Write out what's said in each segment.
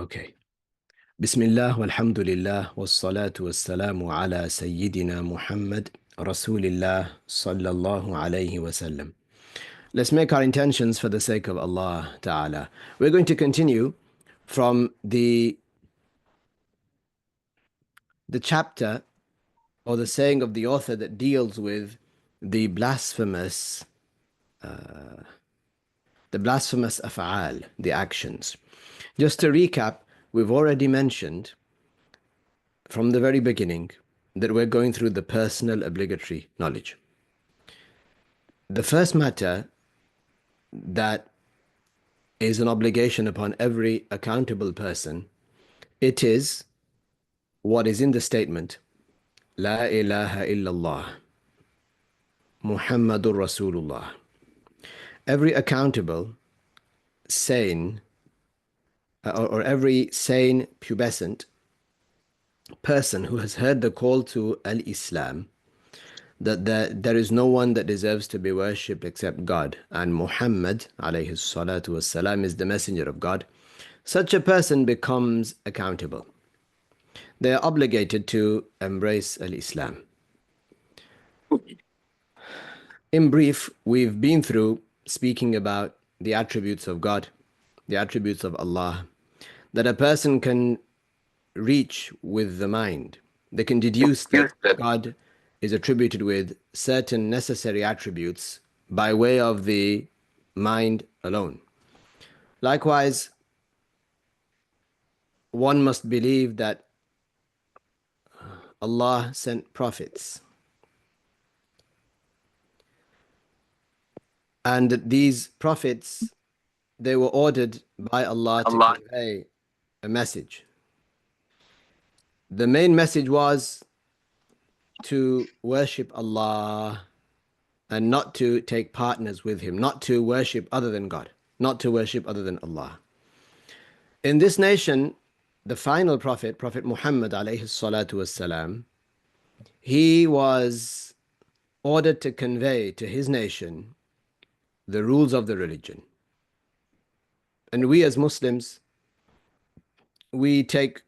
Okay. Bismillah walhamdulillah wassalatu wassalamu ala Sayyidina Muhammad Rasulillah sallallahu alayhi wasallam. Let's make our intentions for the sake of Allah Ta'ala. We're going to continue from the chapter or the saying of the author that deals with the blasphemous af'al, the actions. Just to recap, we've already mentioned from the very beginning that we're going through the personal obligatory knowledge. The first matter that is an obligation upon every accountable person, it is what is in the statement, La ilaha illallah, Muhammadur Rasulullah. Every accountable, sane, or every sane, pubescent person who has heard the call to al-Islam, that there is no one that deserves to be worshipped except God, and Muhammad alayhi salatu wassalam is the messenger of God, such a person becomes accountable. They are obligated to embrace al-Islam. In brief, we've been through speaking about the attributes of God, the attributes of Allah, that a person can reach with the mind. They can deduce that God is attributed with certain necessary attributes by way of the mind alone. Likewise, one must believe that Allah sent prophets, and that these prophets, they were ordered by Allah to convey a message. The main message was to worship Allah and not to take partners with Him, not to worship other than God, not to worship other than Allah. In this nation, the final prophet, Prophet Muhammad alayhi salatu wassalam, he was ordered to convey to his nation the rules of the religion. And we as Muslims, we take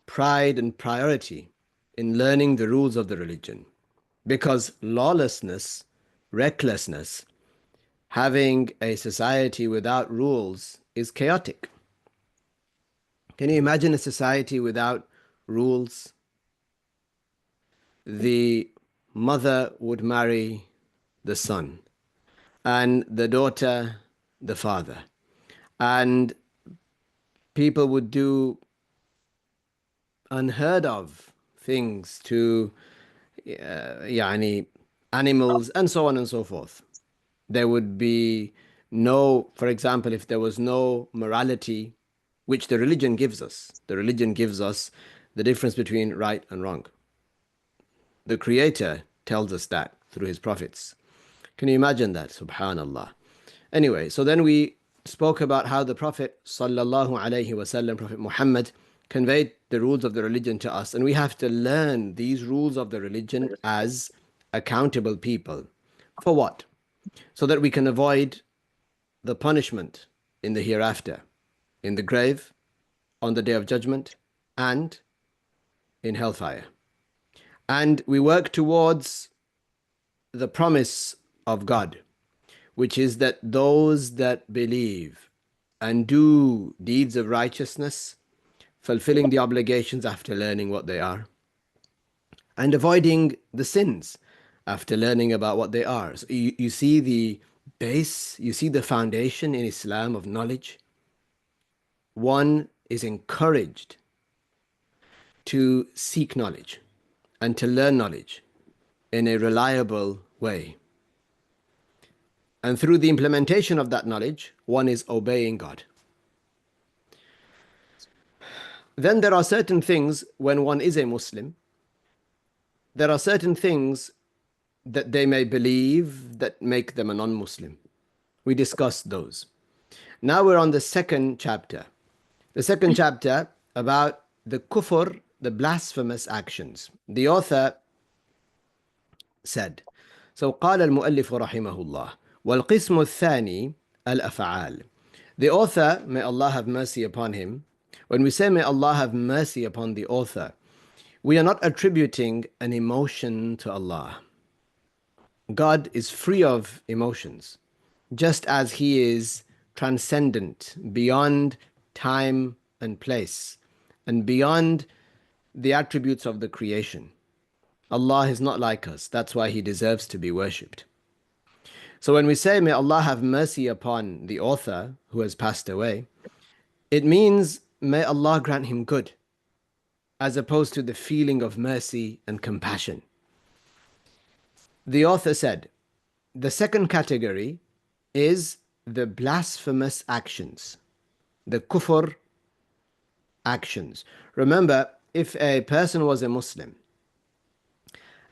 pride and priority in learning the rules of the religion, because lawlessness, recklessness, having a society without rules is chaotic. Can you imagine a society without rules? The mother would marry the son, and the daughter the father, and people would do unheard of things to animals and so on and so forth. There would be no, for example, if there was no morality, which the religion gives us. The religion gives us the difference between right and wrong. The Creator tells us that through His prophets. Can you imagine that? Subhanallah. Anyway, so then we spoke about how the Prophet sallallahu alaihi wasallam, Prophet Muhammad, conveyed the rules of the religion to us, and we have to learn these rules of the religion as accountable people. For what? So that we can avoid the punishment in the hereafter, in the grave, on the day of judgment, and in hellfire. And we work towards the promise of God, which is that those that believe and do deeds of righteousness, fulfilling the obligations after learning what they are, and avoiding the sins after learning about what they are. So you see the base, you see the foundation in Islam of knowledge. One is encouraged to seek knowledge and to learn knowledge in a reliable way. And through the implementation of that knowledge, one is obeying God. Then there are certain things when one is a Muslim, there are certain things that they may believe that make them a non-Muslim. We discussed those. Now we're on the second chapter. The second chapter about the Kufr, the blasphemous actions. The author said, so قال المؤلف رحمه الله والقسم الثاني الأفعال. The author, may Allah have mercy upon him, When we say, may Allah have mercy upon the author, we are not attributing an emotion to Allah. God is free of emotions, just as He is transcendent, beyond time and place, and beyond the attributes of the creation. Allah is not like us. That's why He deserves to be worshipped. So when we say, may Allah have mercy upon the author who has passed away, it means, may Allah grant him good, as opposed to the feeling of mercy and compassion. The author said, the second category is the blasphemous actions, the kufr actions. Remember, if a person was a Muslim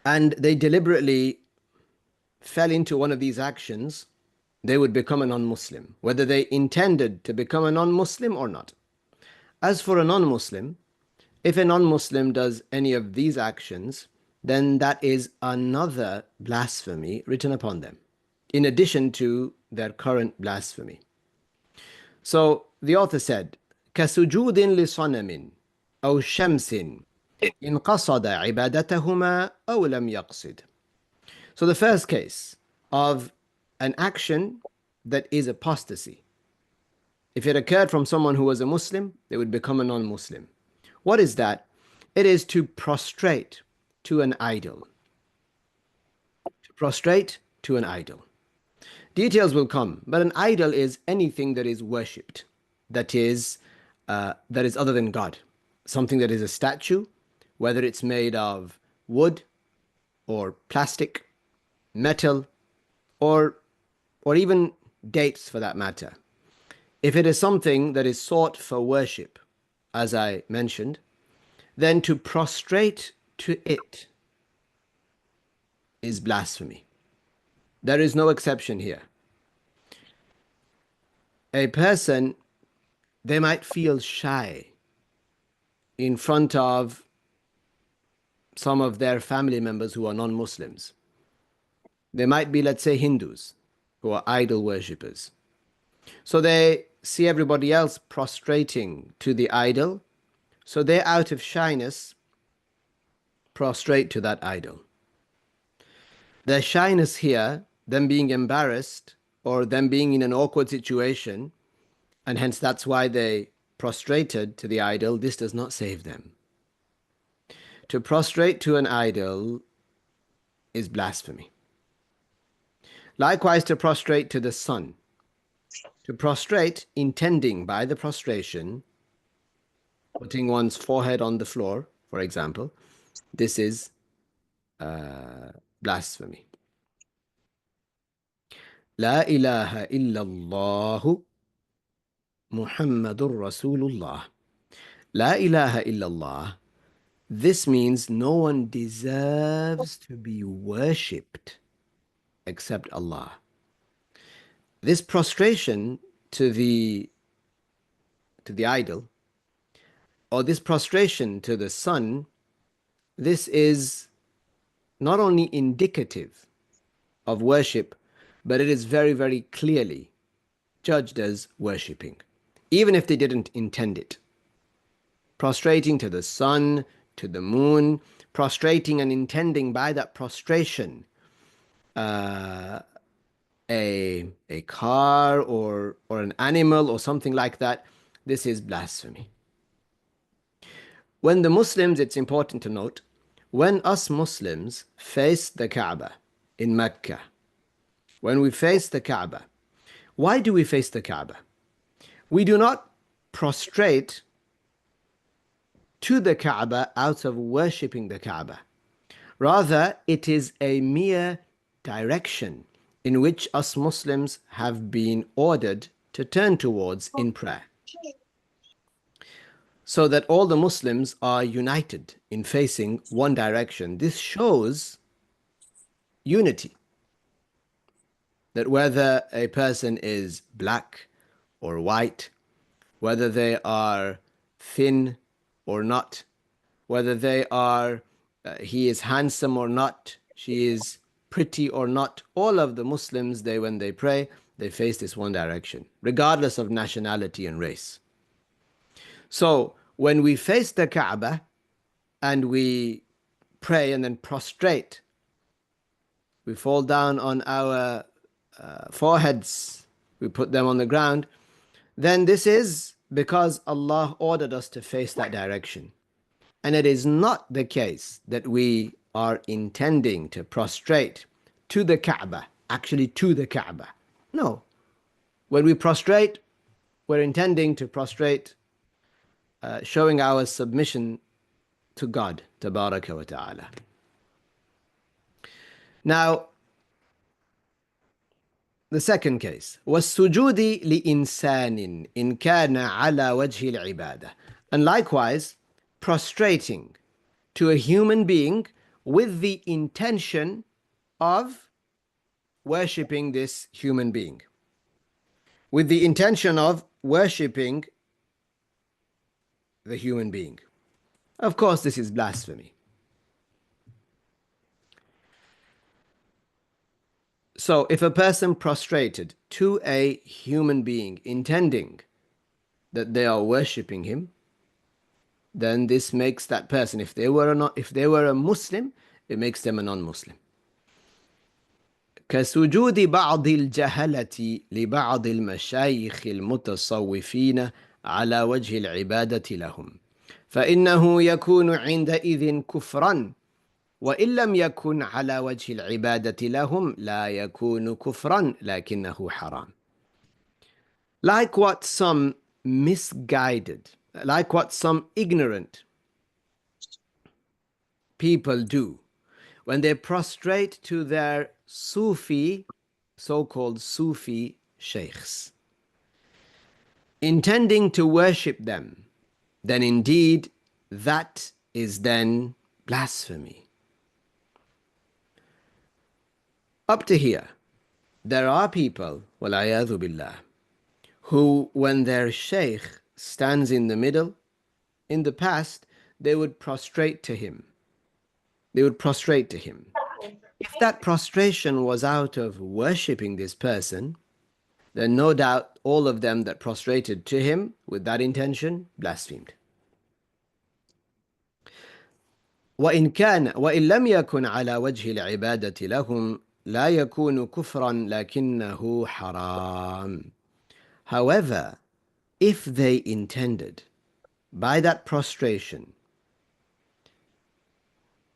and they deliberately fell into one of these actions, they would become a non-Muslim, whether they intended to become a non-Muslim or not. As for a non-Muslim, if a non-Muslim does any of these actions, then that is another blasphemy written upon them, in addition to their current blasphemy. So the author said, كَسُجُودٍ لِصَنَمٍ أَوْ شَمْسٍ إِنْ قَصَدَ عِبَادَتَهُمَا أَوْ لَمْ يَقْصِدْ. So the first case of an action that is apostasy. If it occurred from someone who was a Muslim, they would become a non-Muslim. What is that? It is to prostrate to an idol. To prostrate to an idol. Details will come, but an idol is anything that is worshipped, that is other than God. Something that is a statue, whether it's made of wood or plastic, metal, or even dates for that matter. If it is something that is sought for worship, as I mentioned, then to prostrate to it is blasphemy. There is no exception here. A person, they might feel shy in front of some of their family members who are non-Muslims. They might be, let's say, Hindus who are idol worshippers. So they see everybody else prostrating to the idol, so they, out of shyness, prostrate to that idol. Their shyness here, them being embarrassed or them being in an awkward situation, and hence that's why they prostrated to the idol, this does not save them. To prostrate to an idol is blasphemy. Likewise, to prostrate to the sun. To prostrate, intending by the prostration, putting one's forehead on the floor, for example, this is blasphemy. La ilaha illallah Muhammadur Rasulullah. La ilaha illallah. This means no one deserves to be worshipped except Allah. This prostration to the idol, or this prostration to the sun, this is not only indicative of worship, but it is very, very clearly judged as worshipping, even if they didn't intend it. Prostrating to the sun, to the moon, prostrating and intending by that prostration a car or an animal or something like that, this is blasphemy. When the Muslims, it's important to note, when us Muslims face the Kaaba in Mecca, when we face the Kaaba, why do we face the Kaaba? We do not prostrate to the Kaaba out of worshipping the Kaaba. Rather, it is a mere direction in which us Muslims have been ordered to turn towards in prayer, so that all the Muslims are united in facing one direction. This shows unity, that whether a person is black or white, whether they are thin or not, whether they are he is handsome or not, she is pretty or not, all of the Muslims, when they pray, they face this one direction, regardless of nationality and race. So when we face the Kaaba and we pray and then prostrate, we fall down on our foreheads, we put them on the ground, then this is because Allah ordered us to face that direction. And it is not the case that we are intending to prostrate to the Kaaba, actually to the Kaaba. No. When we prostrate, we're intending to prostrate, showing our submission to God, Tabaraka wa Ta'ala. Now, the second case, وَالسُّجُودِ لِإِنسَانٍ إِنْ كَانَ عَلَى وَجْهِ الْعِبَادَةِ. And likewise, prostrating to a human being with the intention of worshipping this human being. With the intention of worshipping the human being. Of course, this is blasphemy. So if a person prostrated to a human being intending that they are worshipping him, then this makes that person, if they were a Muslim, it makes them a non-Muslim. كسجود بعض الجهلة لبعض المشايخ المتصوفين على وجه العبادة لهم فإنه يكون عندئذ كفرا وإن لم يكن على وجه العبادة لهم لا يكون كفرا لكنه حرام. Like what some misguided, like what some ignorant people do when they prostrate to their Sufi, so-called Sufi Shaykhs, intending to worship them, then indeed that is then blasphemy. Up to here, there are people, وَالْعِيَاذُ بِاللَّهِ, who when their Shaykh stands in the middle, in the past, they would prostrate to him. They would prostrate to him. If that prostration was out of worshipping this person, then no doubt all of them that prostrated to him with that intention blasphemed. وإن لم يكن على وجه العبادة لهم لا يكون كفرا لكنه حرام. However, if they intended by that prostration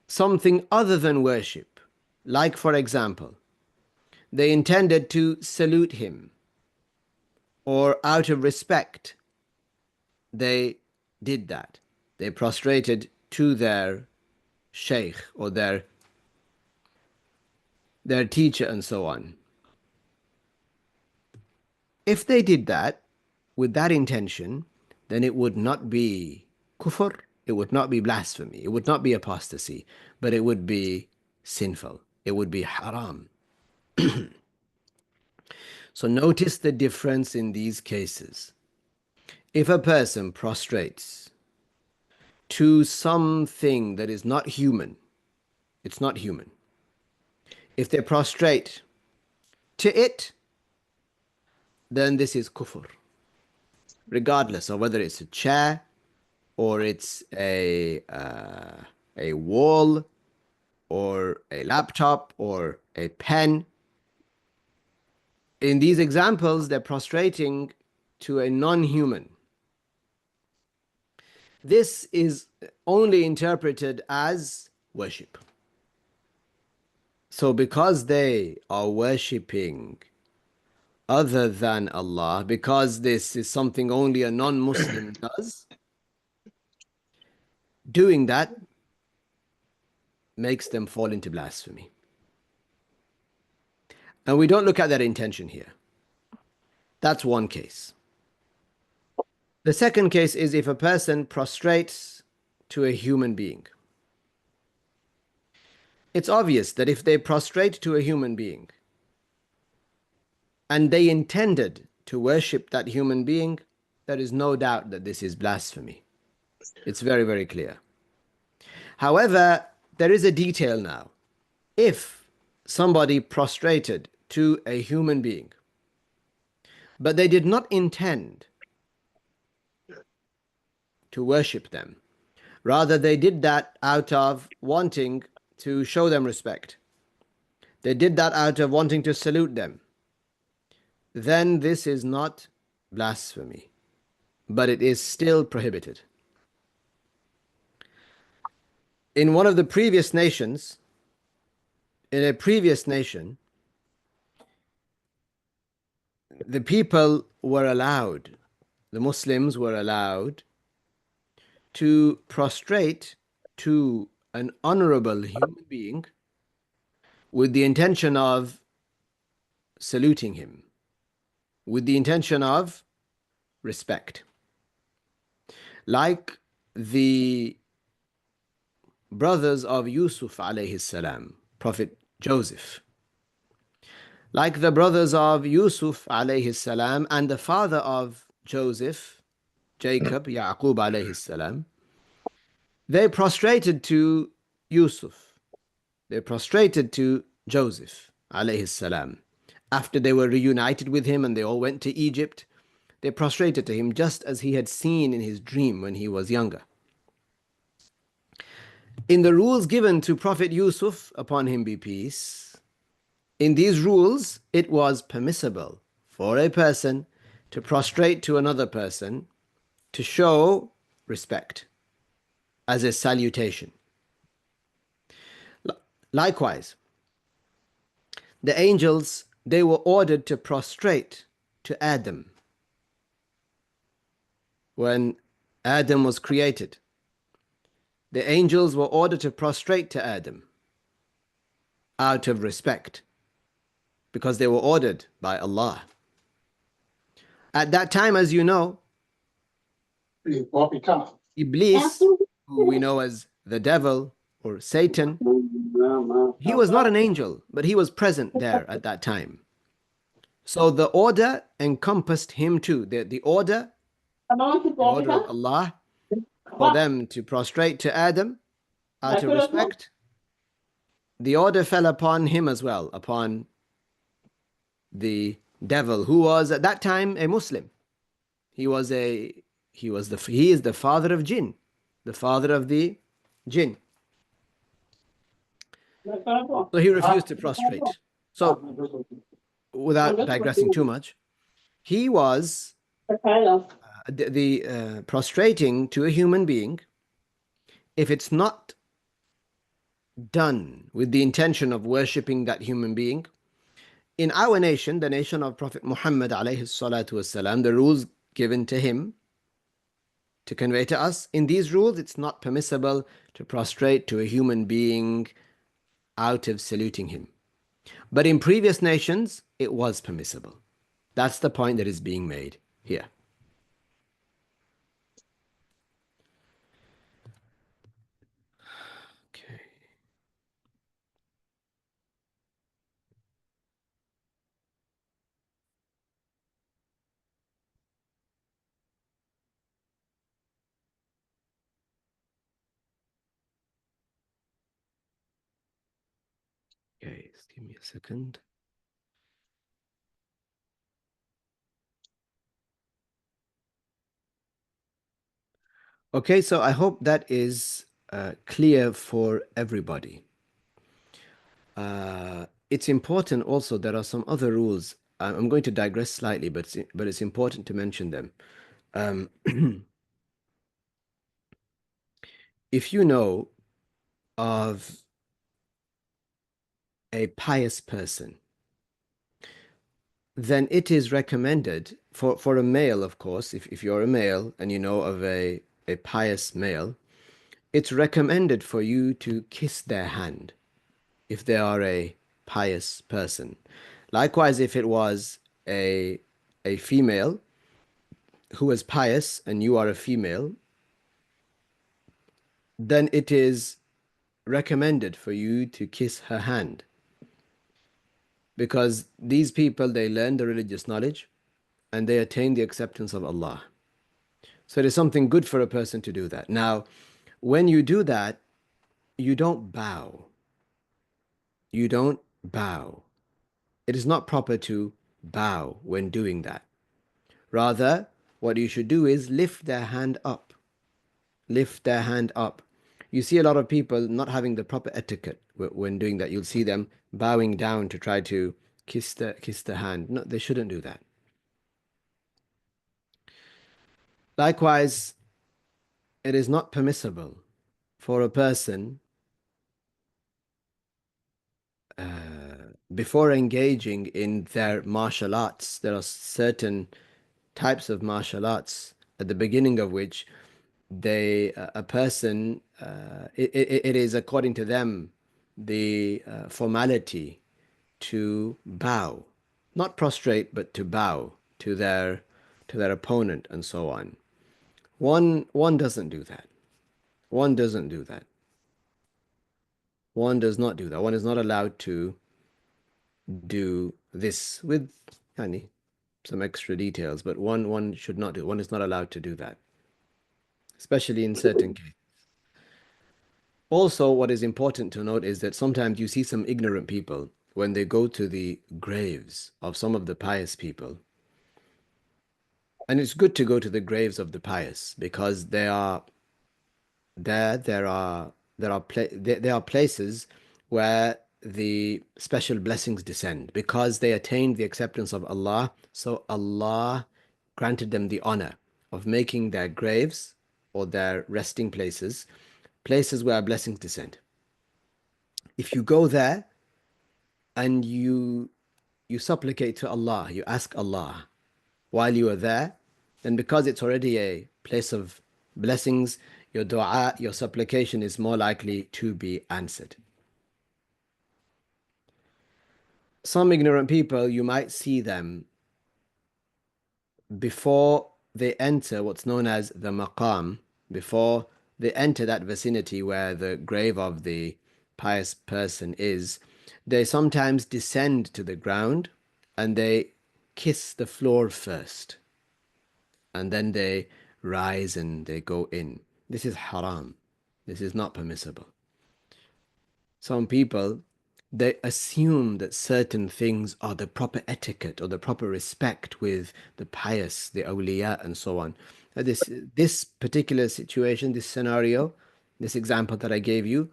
something other than worship, like for example, they intended to salute him, or out of respect, they did that. They prostrated to their sheikh or their teacher and so on. If they did that with that intention, then it would not be kufr, it would not be blasphemy, it would not be apostasy, but it would be sinful. It would be haram. So notice the difference in these cases. If a person prostrates to something that is not human, it's not human. If they prostrate to it, then this is kufr, regardless of whether it's a chair or it's a wall or a laptop or a pen. In these examples, they're prostrating to a non-human. This is only interpreted as worship. So because they are worshipping other than Allah, because this is something only a non-Muslim does, doing that makes them fall into blasphemy. And we don't look at their intention here. That's one case. The second case is if a person prostrates to a human being. It's obvious that if they prostrate to a human being and they intended to worship that human being, there is no doubt that this is blasphemy. It's very, very clear. However, there is a detail now. If somebody prostrated to a human being, but they did not intend to worship them. Rather, they did that out of wanting to show them respect. They did that out of wanting to salute them. Then this is not blasphemy, but it is still prohibited. In one of the previous nations, in a previous nation, the people were allowed, the Muslims were allowed to prostrate to an honorable human being with the intention of saluting him, with the intention of respect. Like the brothers of Yusuf alayhi salam, Prophet Joseph. Like the brothers of Yusuf alayhi salam and the father of Joseph, Jacob, Yaqub alayhi salam, they prostrated to Yusuf. They prostrated to Joseph alayhi salam. After they were reunited with him and they all went to Egypt, they prostrated to him just as he had seen in his dream when he was younger. In the rules given to Prophet Yusuf, upon him be peace, in these rules, it was permissible for a person to prostrate to another person to show respect as a salutation. Likewise, the angels, they were ordered to prostrate to Adam when Adam was created. The angels were ordered to prostrate to Adam out of respect because they were ordered by Allah. At that time, as you know, Iblis, who we know as the devil or Satan, he was not an angel, but he was present there at that time. So the order encompassed him too. The order of Allah for them to prostrate to Adam out of respect, the order fell upon him as well, upon the devil, who was at that time a Muslim. He is the father of jinn, the father of the jinn. So he refused to prostrate. So, without digressing too much, he was prostrating to a human being, if it's not done with the intention of worshipping that human being. In our nation, the nation of Prophet Muhammad alayhi salatu wasalam, the rules given to him to convey to us, in these rules, it's not permissible to prostrate to a human being out of saluting him. But in previous nations, it was permissible. That's the point that is being made here. Okay. Okay, just give me a second. Okay, so I hope that is clear for everybody. It's important also, there are some other rules. I'm going to digress slightly, but it's important to mention them. If you know of a pious person, then it is recommended for a male, of course, if you're a male and you know of a pious male, it's recommended for you to kiss their hand if they are a pious person. Likewise, if it was a female who was pious and you are a female, then it is recommended for you to kiss her hand. Because these people, they learn the religious knowledge and they attain the acceptance of Allah. So it is something good for a person to do that. Now, when you do that, you don't bow. You don't bow. It is not proper to bow when doing that. Rather, what you should do is lift their hand up lift their hand up. You see a lot of people not having the proper etiquette when doing that. You'll see them bowing down to try to kiss the hand. No, they shouldn't do that. Likewise, it is not permissible for a person before engaging in their martial arts. There are certain types of martial arts at the beginning of which a person it is according to them the formality to bow, not prostrate, but to bow to their opponent and so on. One doesn't do that. One doesn't do that. One does not do that. One is not allowed to do this with yani, some extra details, but one should not do. One is not allowed to do that, especially in certain cases. Also, what is important to note is that sometimes you see some ignorant people when they go to the graves of some of the pious people. And it's good to go to the graves of the pious because they are there are places where the special blessings descend because they attained the acceptance of Allah. So Allah granted them the honor of making their graves or their resting places places where blessings descend. If you go there and you supplicate to Allah, you ask Allah while you are there, then because it's already a place of blessings, your dua, your supplication is more likely to be answered. Some ignorant people, you might see them before they enter what's known as the maqam, before they enter that vicinity where the grave of the pious person is, they sometimes descend to the ground and they kiss the floor first. And then they rise and they go in. This is haram. This is not permissible. Some people, they assume that certain things are the proper etiquette or the proper respect with the pious, the awliya, and so on. This particular situation, this scenario, this example that I gave you,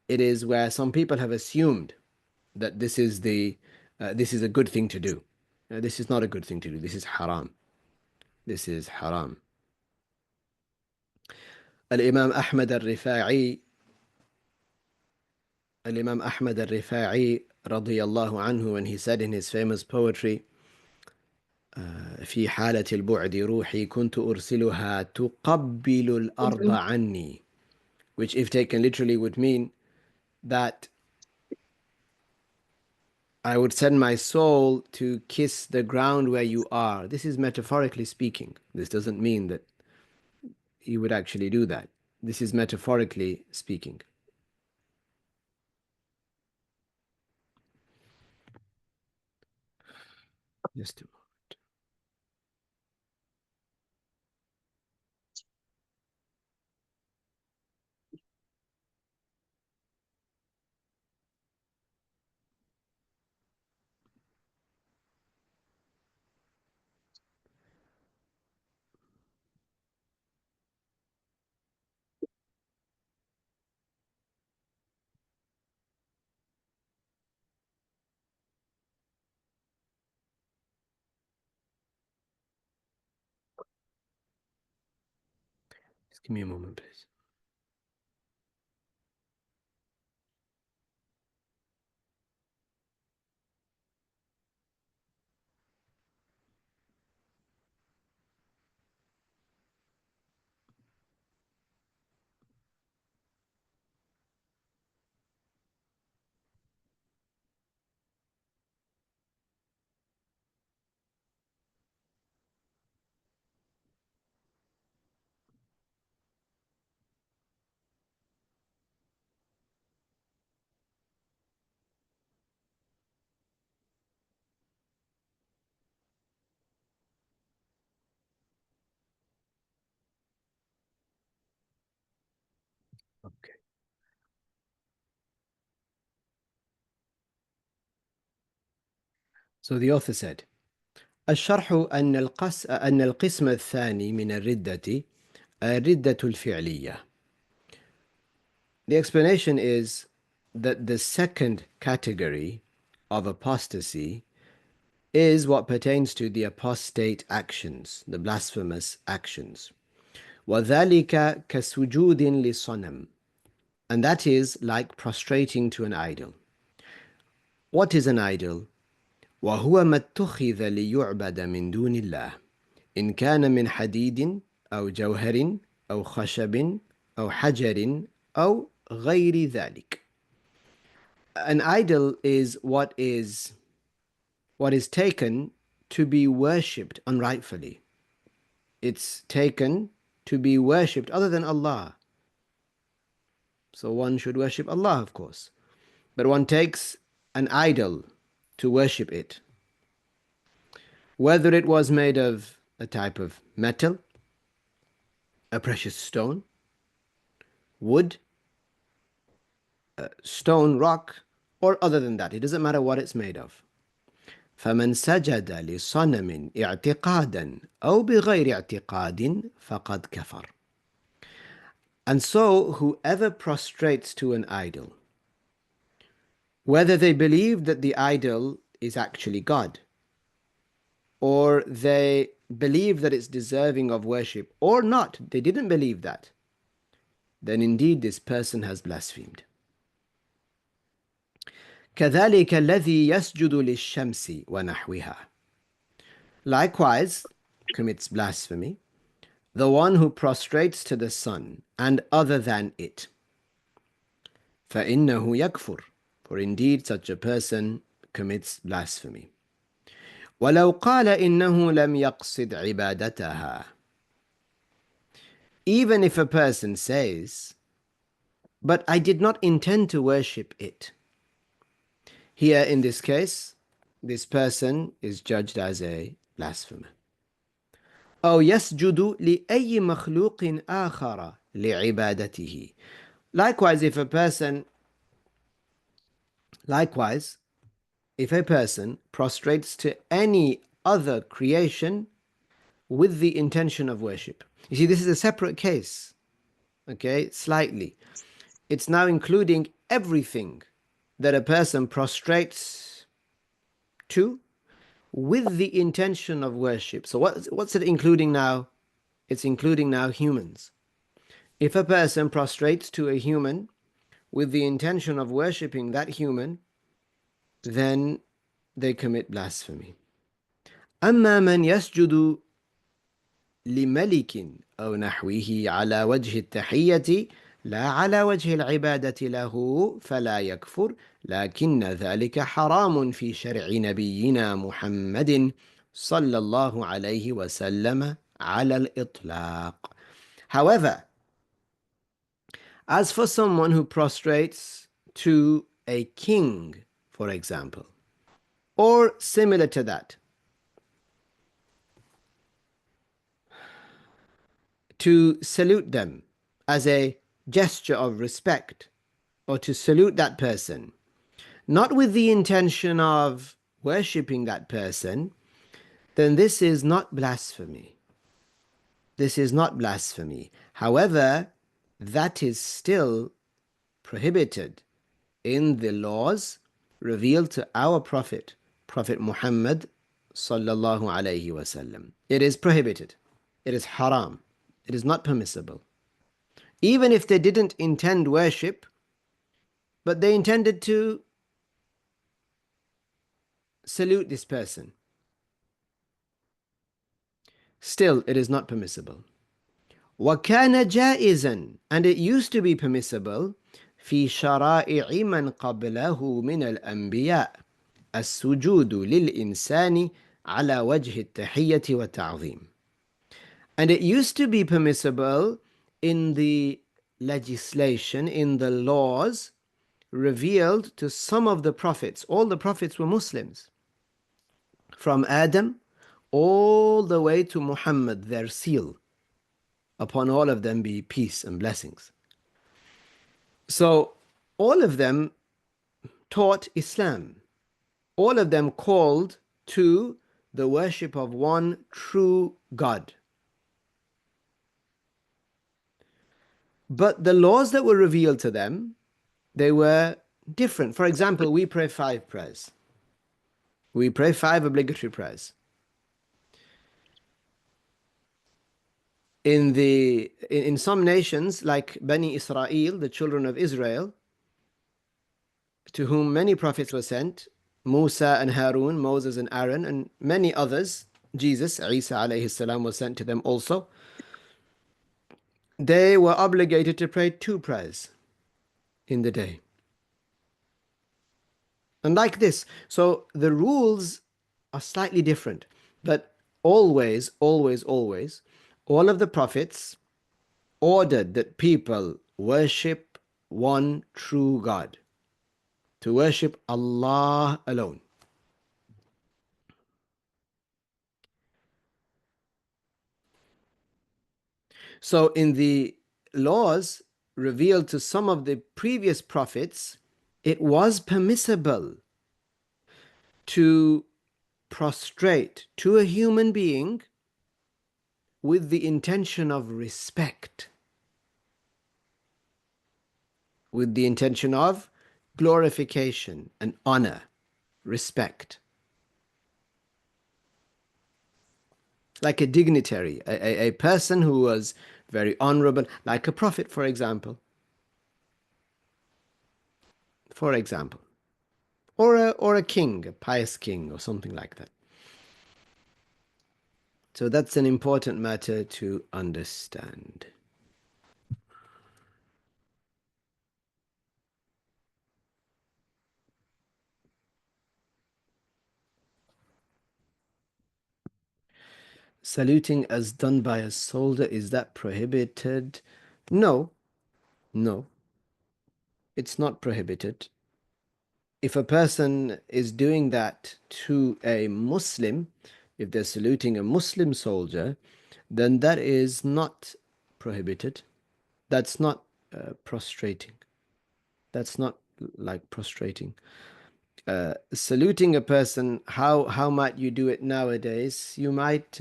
it is where some people have assumed that this is a good thing to do. This is not a good thing to do. This is haram. This is haram. Al-Imam Ahmad al-Rifa'i Al-Imam Ahmad al-Rifa'i radiyallahu anhu, when he said in his famous poetry, في حالة البعد روحي كنت أرسلها تقبل الأرض عني, which if taken literally would mean that I would send my soul to kiss the ground where you are. This is metaphorically speaking. This doesn't mean that you would actually do that. This is metaphorically speaking. Just a moment. Just give me a moment, please. Okay. So the author said, الشرح أن القسم الثاني من الردة الردة الفعلية. The explanation is that the second category of apostasy is what pertains to the apostate actions, the blasphemous actions. وَذَلِكَ كَسُجُودٍ لِصَنَمٍ. And that is like prostrating to an idol. What is an idol? وَهُوَ مَا اتُّخِذَ لِيُعْبَدَ مِن دُونِ اللَّهِ إِن كَانَ مِنْ حَدِيدٍ أَوْ جَوْهَرٍ أَوْ خَشَبٍ أَوْ حَجَرٍ أَوْ غَيْرِ ذَلِكَ. An idol is what is taken to be worshipped unrightfully. It's taken to be worshipped other than Allah. So one should worship Allah, of course. But one takes an idol to worship it. Whether it was made of a type of metal, a precious stone, wood, stone, rock, or other than that. It doesn't matter what it's made of. فَمَنْ سَجَدَ لِصَنَمٍ اعْتِقَادًا أَوْ بِغَيْرِ اعْتِقَادٍ فَقَدْ كَفَرَ. And so whoever prostrates to an idol, whether they believe that the idol is actually God, or they believe that it's deserving of worship, or not, they didn't believe that, then indeed this person has blasphemed. كَذَلِكَ الَّذِي يَسْجُدُ لِلشَّمْسِ وَنَحْوِهَا. Likewise commits blasphemy the one who prostrates to the sun and other than it. فَإِنَّهُ يَكْفُرُ. For indeed such a person commits blasphemy. وَلَوْ قَالَ إِنَّهُ لَمْ يَقْصِدْ عِبَادَتَهَا. Even if a person says, but I did not intend to worship it. Here in this case, this person is judged as a blasphemer. أو يسجد لأي مخلوق آخر لعبادته. Likewise, if a person prostrates to any other creation with the intention of worship. You see, this is a separate case, okay, slightly. It's now including everything that a person prostrates to with the intention of worship. So what's it including now? It's including now humans. If a person prostrates to a human with the intention of worshipping that human, then they commit blasphemy. أما من يسجد لملك أو نحوه على وجه التحية لا على وجه العبادة له فلا يكفر لكن ذلك حرام في شرع نبينا محمد صلى الله عليه وسلم على الإطلاق. However, as for someone who prostrates to a king, for example, or similar to that, to salute them as a gesture of respect, or to salute that person, not with the intention of worshipping that person, then this is not blasphemy. This is not blasphemy. However, that is still prohibited in the laws revealed to our Prophet Muhammad sallallahu alayhi wasallam. It is prohibited. It is haram. It is not permissible. Even if they didn't intend worship, but they intended to salute this person, still it is not permissible. وَكَانَ جَائِزًا. And it used to be permissible في شرائع من قبله من الأنبياء السجود للإنسان على وجه التحية والتعظيم. And it used to be permissible in the legislation, in the laws revealed to some of the prophets. All the prophets were Muslims, from Adam all the way to Muhammad, their seal. Upon all of them be peace and blessings. So all of them taught Islam. All of them called to the worship of one true God. But the laws that were revealed to them, they were different. For example, we pray 5 prayers. We pray 5 obligatory prayers. In some nations, like Bani Israel, the children of Israel, to whom many prophets were sent, Musa and Harun, Moses and Aaron, and many others, Jesus, Isa alayhi salam, was sent to them also. They were obligated to pray 2 prayers in the day. And like this, so the rules are slightly different, but always, always, always, all of the prophets ordered that people worship one true God, to worship Allah alone. So in the laws revealed to some of the previous prophets, it was permissible to prostrate to a human being with the intention of respect, with the intention of glorification and honor, respect. Like a dignitary, a person who was very honorable, like a prophet, for example. For example. Or a king, a pious king, or something like that. So that's an important matter to understand. Saluting as done by a soldier, is that prohibited? No, no, it's not prohibited. If a person is doing that to a Muslim, if they're saluting a Muslim soldier, then that is not prohibited. That's not prostrating. That's not like prostrating. Saluting a person, how might you do it nowadays? You might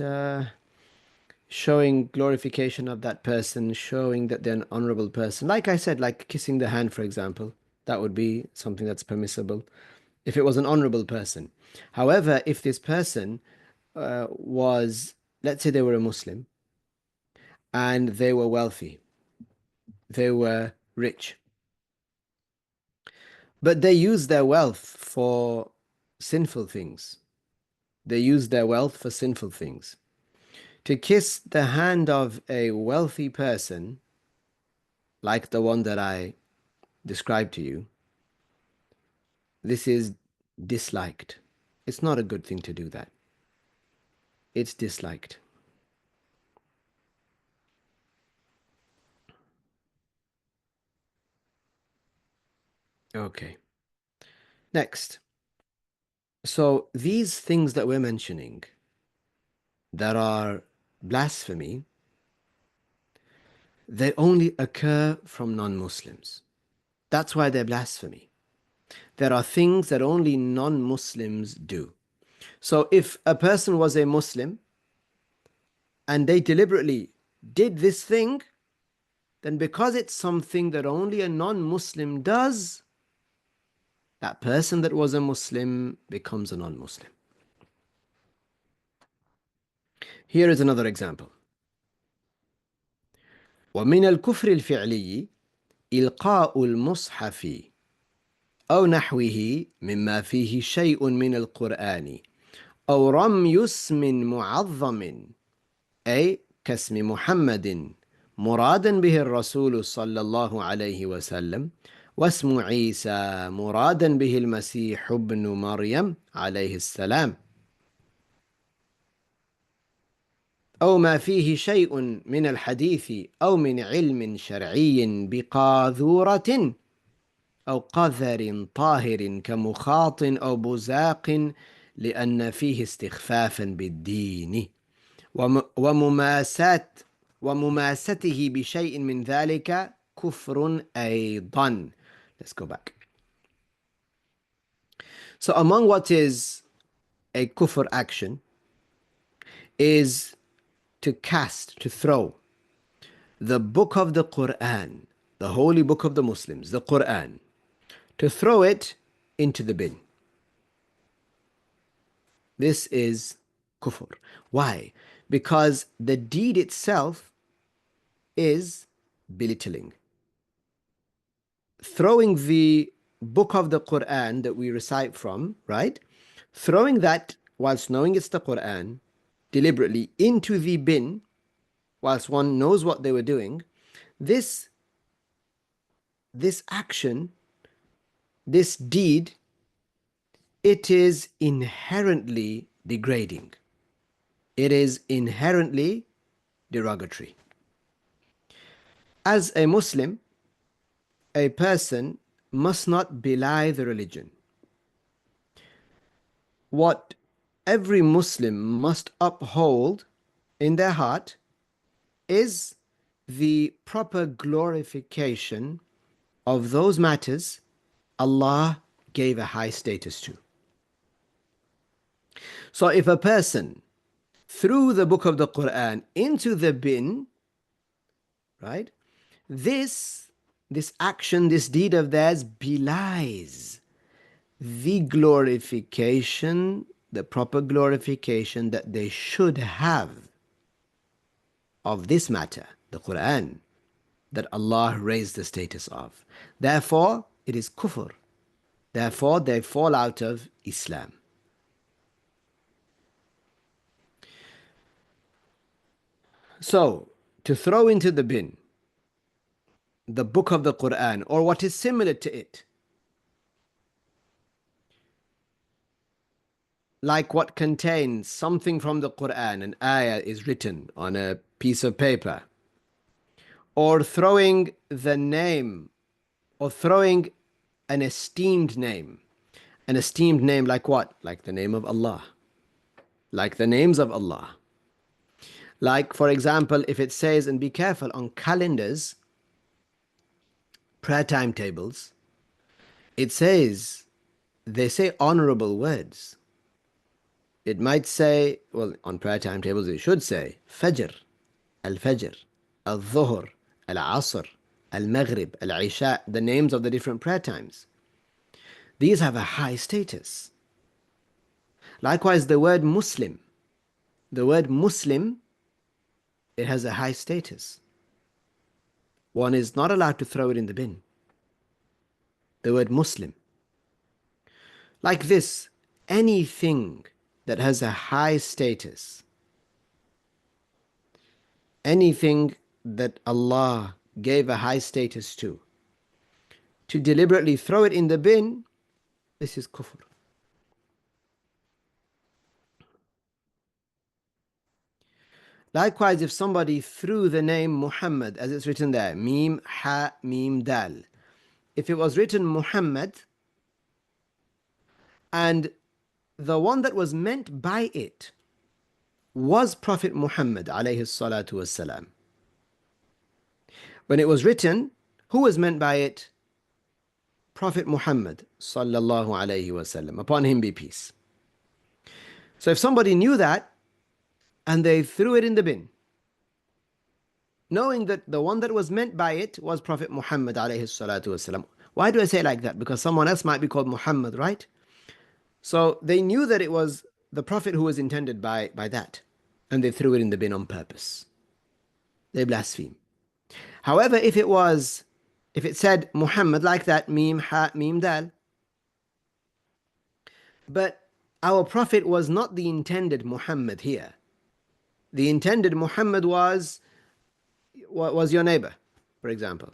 showing glorification of that person, showing that they're an honorable person. Like I said, like kissing the hand, for example, that would be something that's permissible if it was an honorable person. However, if this person was, let's say they were a Muslim and they were wealthy, they were rich, but they used their wealth for sinful things. They used their wealth for sinful things. To kiss the hand of a wealthy person, like the one that I described to you, this is disliked. It's not a good thing to do that. It's disliked. Okay. Next. So these things that we're mentioning that are blasphemy, they only occur from non-Muslims. That's why they're blasphemy. There are things that only non-Muslims do. So if a person was a Muslim and they deliberately did this thing, then because it's something that only a non-Muslim does, that person that was a Muslim becomes a non-Muslim. Here is another example. ومن الكفر الفعلي إلقاء المصحف أو نحوه مما فيه شيء من القرآن أو رمي اسم معظم أي كاسم محمد مرادا به الرسول صلى الله عليه وسلم واسم عيسى مرادا به المسيح ابن مريم عليه السلام أو ما فيه شيء من الحديث أو من علم شرعي بقاذورة أو قذر طاهر كمخاط أو بزاق لأن فيه استخفافا بالدين ومماسته بشيء من ذلك كفر أيضا. Let's go back. So among what is a kufr action is to cast, to throw the book of the Quran the holy book of the Muslims, the Quran, to throw it into the bin. This is kufr. Why? Because the deed itself is belittling. Throwing the book of the Quran that we recite from, right? Throwing that, whilst knowing it's the Quran, deliberately into the bin, whilst one knows what they were doing, this action, this deed, it is inherently degrading. It is inherently derogatory. As a Muslim, a person must not belie the religion. What every Muslim must uphold in their heart is the proper glorification of those matters Allah gave a high status to. So if a person threw the book of the Quran into the bin, right, this action, this deed of theirs belies the glorification, the proper glorification that they should have of this matter, the Quran, that Allah raised the status of. Therefore, it is kufr. Therefore, they fall out of Islam. So, to throw into the bin the book of the Quran or what is similar to it, like what contains something from the Quran, an ayah is written on a piece of paper, or throwing the name, or throwing an esteemed name like what? Like the name of Allah, like the names of Allah. Like, for example, if it says, and be careful, on calendars, prayer timetables, it says, they say honorable words. It might say, well, on prayer timetables, it should say Fajr, Al-Fajr, Al-Dhuhr, Al-Asr, Al-Maghrib, Al-Isha, the names of the different prayer times. These have a high status. Likewise, the word Muslim, it has a high status. One is not allowed to throw it in the bin. The word Muslim. Like this, anything that has a high status, anything that Allah gave a high status to deliberately throw it in the bin, this is kufr. Likewise, if somebody threw the name Muhammad, as it's written there, Mim, Ha, Mim, Dal. If it was written Muhammad, and the one that was meant by it was Prophet Muhammad alayhi salatu wassalam. When it was written, who was meant by it? Prophet Muhammad sallallahu alayhi wasallam, upon him be peace. So if somebody knew that, and they threw it in the bin, knowing that the one that was meant by it was Prophet Muhammad alayhi salatu wasalam. Why do I say like that? Because someone else might be called Muhammad, right? So they knew that it was the Prophet who was intended by that, and they threw it in the bin on purpose. They blaspheme. However, if it said Muhammad like that, Mim, Ha, Mim, Dal, but our Prophet was not the intended Muhammad here. The intended Muhammad was your neighbor, for example.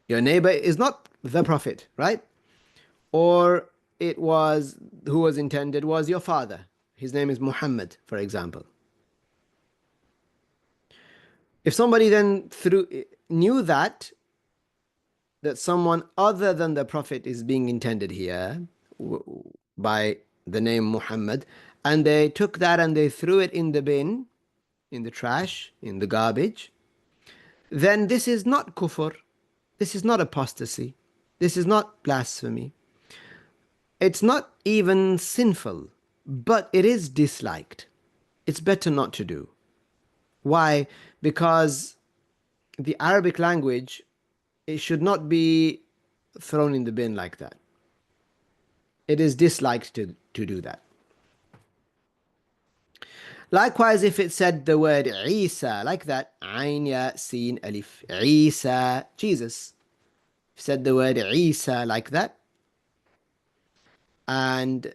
Your neighbor is not the Prophet, right? Or it was, who was intended was your father. His name is Muhammad, for example. If somebody then knew that someone other than the Prophet is being intended here by the name Muhammad, and they took that and they threw it in the bin, in the trash, in the garbage, then this is not kufr, this is not apostasy, this is not blasphemy. It's not even sinful, but it is disliked. It's better not to do. Why? Because the Arabic language it should not be thrown in the bin like that. It is disliked to do that. Likewise, if it said the word Isa like that, Ain Ya Sin Alif, Isa, Jesus. If it said the word Isa like that, and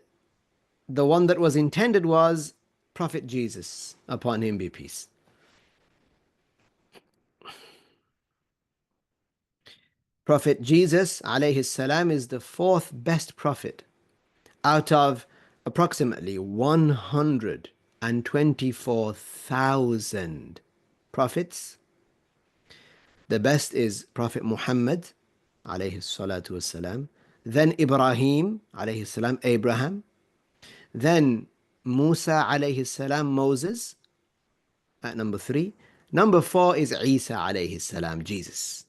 the one that was intended was Prophet Jesus, upon him be peace. Prophet Jesus, alayhi salam, is the fourth best prophet out of approximately 124,000 prophets. The best is Prophet Muhammad, alayhi salatu wassalam, then Ibrahim, alayhi salam, Abraham, then Musa, alayhi salam, Moses, at number 3. Number 4 is Isa, alayhi salam, Jesus.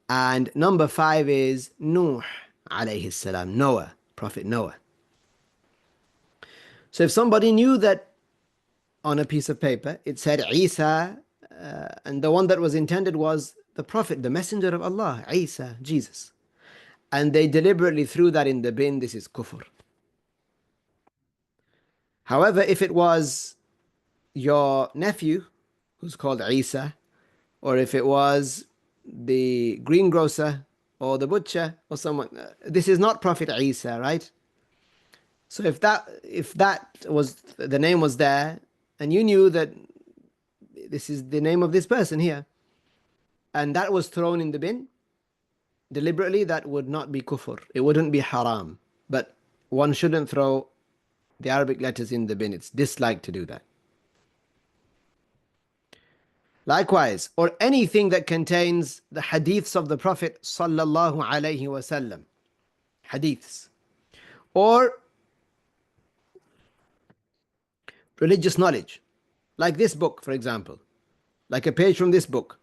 And number 5 is Nuh, alayhi salam, Noah, Prophet Noah. So if somebody knew that on a piece of paper it said Isa, and the one that was intended was the Prophet, the Messenger of Allah, Isa, Jesus, and they deliberately threw that in the bin, this is kufr. However, if it was your nephew who's called Isa, or if it was the greengrocer or the butcher or someone, this is not Prophet Isa, right? So if that was the name was there, and you knew that this is the name of this person here, and that was thrown in the bin deliberately, that would not be kufr. It wouldn't be haram. But one shouldn't throw the Arabic letters in the bin. It's disliked to do that. Likewise, or anything that contains the hadiths of the Prophet sallallahu alaihi wasallam, hadiths, or religious knowledge, like this book, for example, like a page from this book.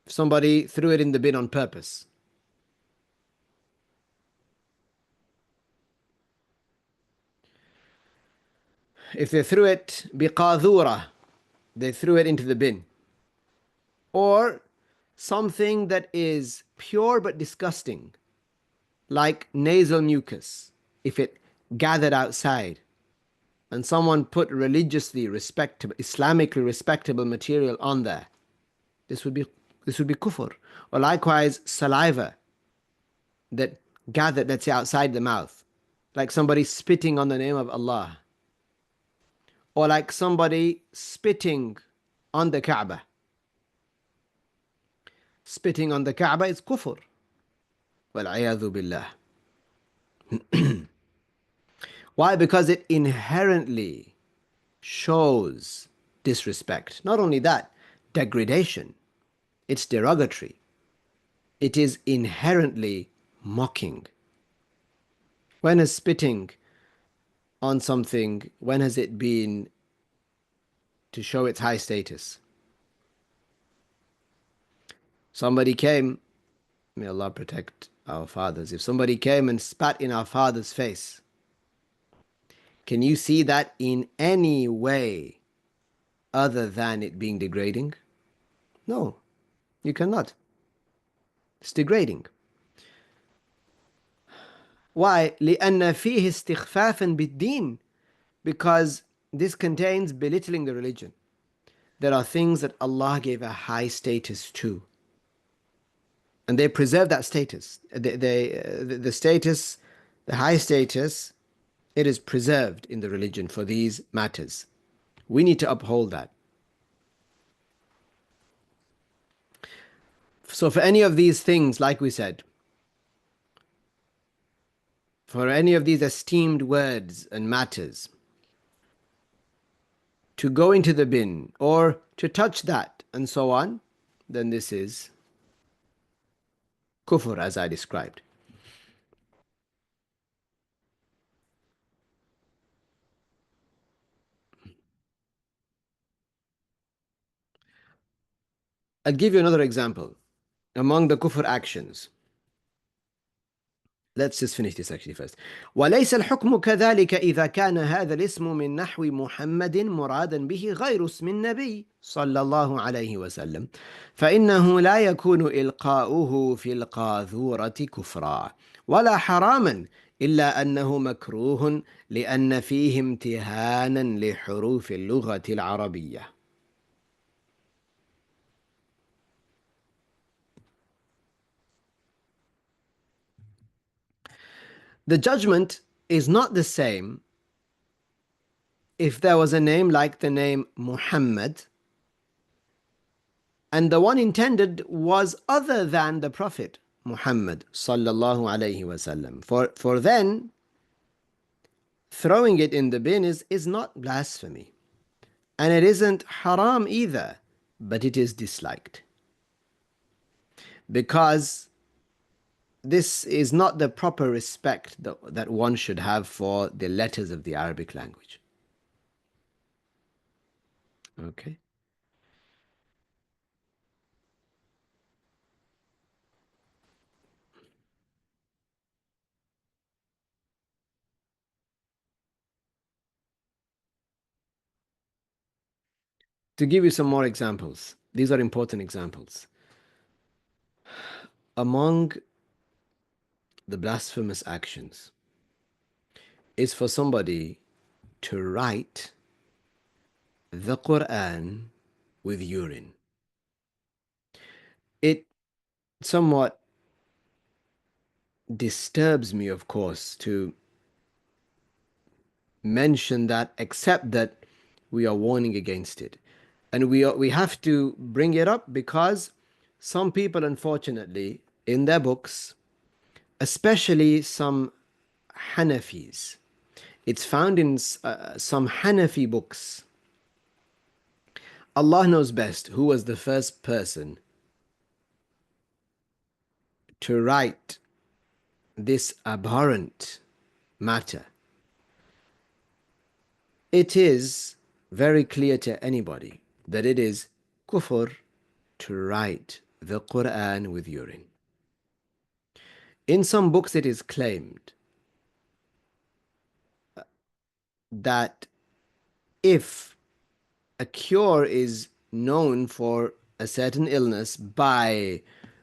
If somebody threw it in the bin on purpose, if they threw it biqadhura, they threw it into the bin, or something that is pure but disgusting, like nasal mucus, if it gathered outside and someone put religiously respectable, Islamically respectable material on there, this would be kufr. Or likewise, saliva that gathered, let's say, outside the mouth, like somebody spitting on the name of Allah, or like somebody spitting on the Kaaba. Spitting on the Kaaba is kufr. Wal-'iyadhu billah. Why? Because it inherently shows disrespect. Not only that, degradation. It's derogatory. It is inherently mocking. When has spitting on something, when has it been to show its high status? Somebody came, may Allah protect our fathers, if somebody came and spat in our father's face, can you see that in any way other than it being degrading? No, you cannot. It's degrading. Why? لأن فيه استخفافا بالدين. Because this contains belittling the religion. There are things that Allah gave a high status to, and they preserve that status. The status, the high status, it is preserved in the religion for these matters. We need to uphold that. So for any of these things, like we said, for any of these esteemed words and matters, to go into the bin or to touch that and so on, then this is kufr, as I described. I'll give you another example. Among the kufr actions, Let's just finish this actually first. وليس الحكم كذلك إذا كان هذا الاسم من نحو محمد مرادا به غير اسم النبي صلى الله عليه وسلم فإنه لا يكون إلقاؤه في القاذورة كفرا ولا حراما إلا أنه مكروه لأن فيه امتهانا لحروف اللغة العربية. The judgment is not the same if there was a name like the name Muhammad and the one intended was other than the Prophet Muhammad sallallahu alayhi wasallam. For then, throwing it in the bin is not blasphemy. And it isn't haram either, but it is disliked. Because this is not the proper respect that one should have for the letters of the Arabic language. Okay. To give you some more examples, these are important examples. Among the blasphemous actions is for somebody to write the Quran with urine. It somewhat disturbs me, of course, to mention that, except that we are warning against it. And we have to bring it up because some people, unfortunately, in their books, especially some Hanafis, it's found in some Hanafi books. Allah knows best who was the first person to write this abhorrent matter. It is very clear to anybody that it is kufr to write the Quran with urine. In some books it is claimed that if a cure is known for a certain illness by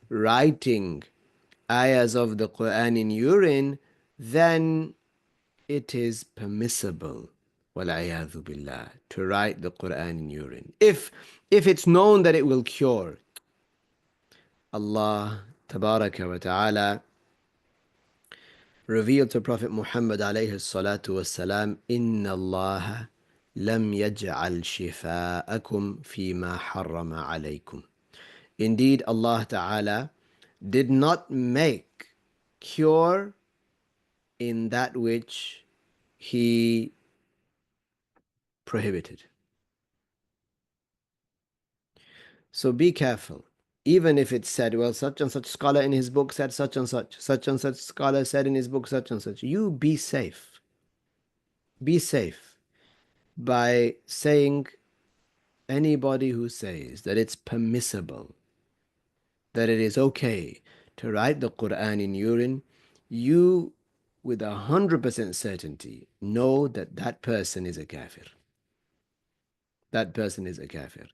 writing ayahs of the Quran in urine, then it is permissible, وَالْعِيَاذُ بِاللَّهِ, to write the Quran in urine. If it's known that it will cure. Allah Tabaraka wa Ta'ala revealed to Prophet Muhammad alayhi salatu wassalam, إِنَّ اللَّهَ لَمْ يَجْعَلْ شِفَاءَكُمْ فِي مَا حَرَّمَ عَلَيْكُمْ. Indeed, Allah Ta'ala did not make cure in that which He prohibited. So be careful. Even if it's said, well, such and such scholar in his book said such and such scholar said in his book such and such. You be safe. Be safe by saying anybody who says that it's permissible, that it is okay to write the Quran in urine, you with 100% certainty know that that person is a kafir. That person is a kafir.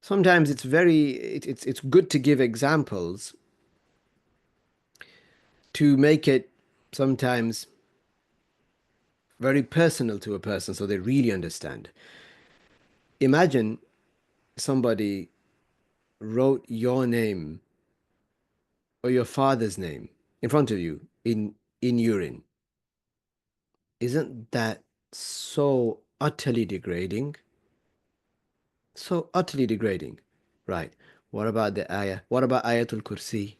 Sometimes it's good to give examples to make it sometimes very personal to a person so they really understand. Imagine somebody wrote your name or your father's name in front of you in urine. Isn't that so utterly degrading? So utterly degrading. Right. What about the ayah? What about Ayatul Kursi?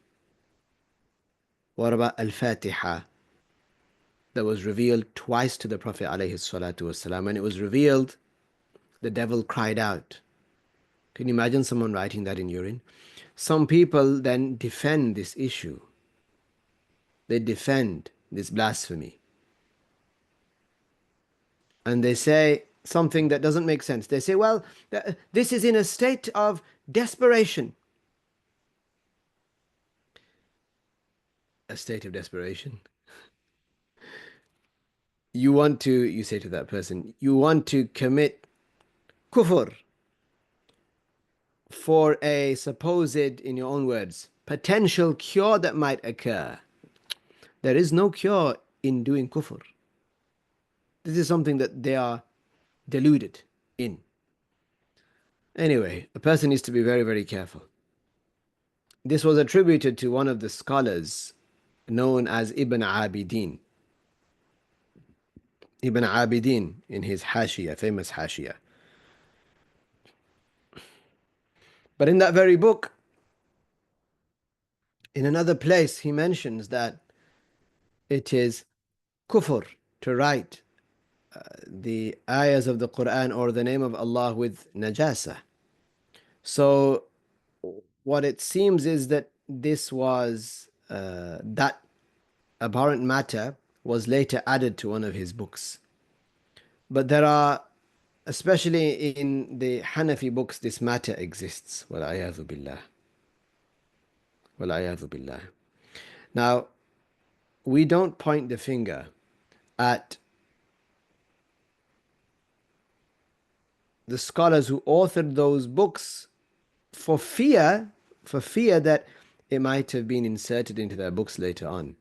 What about Al-Fatiha that was revealed twice to the Prophet alayhi salatu wasalam? When it was revealed, the devil cried out. Can you imagine someone writing that in urine? Some people then defend this issue. They defend this blasphemy. And they say something that doesn't make sense. They say, well, this is in a state of desperation. a state of desperation. You say to that person, you want to commit kufr for a supposed, in your own words, potential cure that might occur. There is no cure in doing kufr. This is something that they are deluded in. Anyway, a person needs to be very, very careful. This was attributed to one of the scholars known as Ibn Abidin. Ibn Abidin in his Hashiyah, famous Hashiyah. But in that very book, in another place, he mentions that it is kufr to write the ayahs of the Quran or the name of Allah with najasa. So what it seems is that this was that abhorrent matter was later added to one of his books. But there are, especially in the Hanafi books, this matter exists. Wal-ayadhu billah. Wal-ayadhu billah. Now, we don't point the finger at the scholars who authored those books for fear that it might have been inserted into their books later on.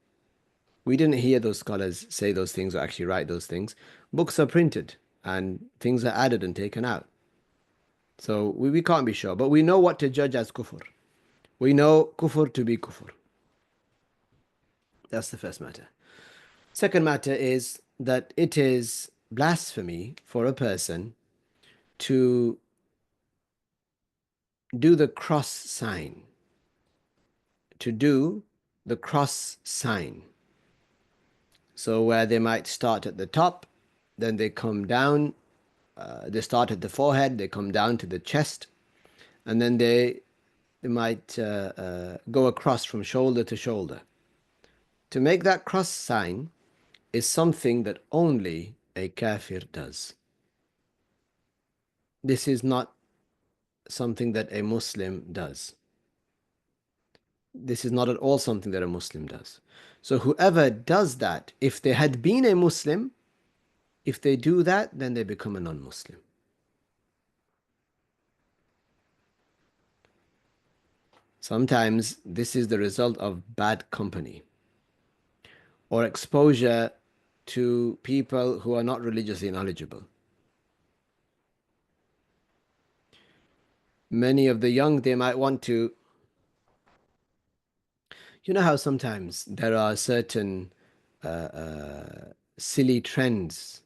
We didn't hear those scholars say those things or actually write those things. Books are printed and things are added and taken out. So we can't be sure, but we know what to judge as kufr. We know kufr to be kufr. That's the first matter. Second matter is that it is blasphemy for a person to do the cross sign. To do the cross sign. So where they might start at the top, then they come down, they start at the forehead, they come down to the chest, and then they might go across from shoulder to shoulder. To make that cross sign is something that only a kafir does. This is not something that a Muslim does. This is not at all something that a Muslim does. So whoever does that, if they had been a Muslim, if they do that, then they become a non-Muslim. Sometimes this is the result of bad company or exposure to people who are not religiously knowledgeable. Many of the young, they might want to, you know how sometimes there are certain silly trends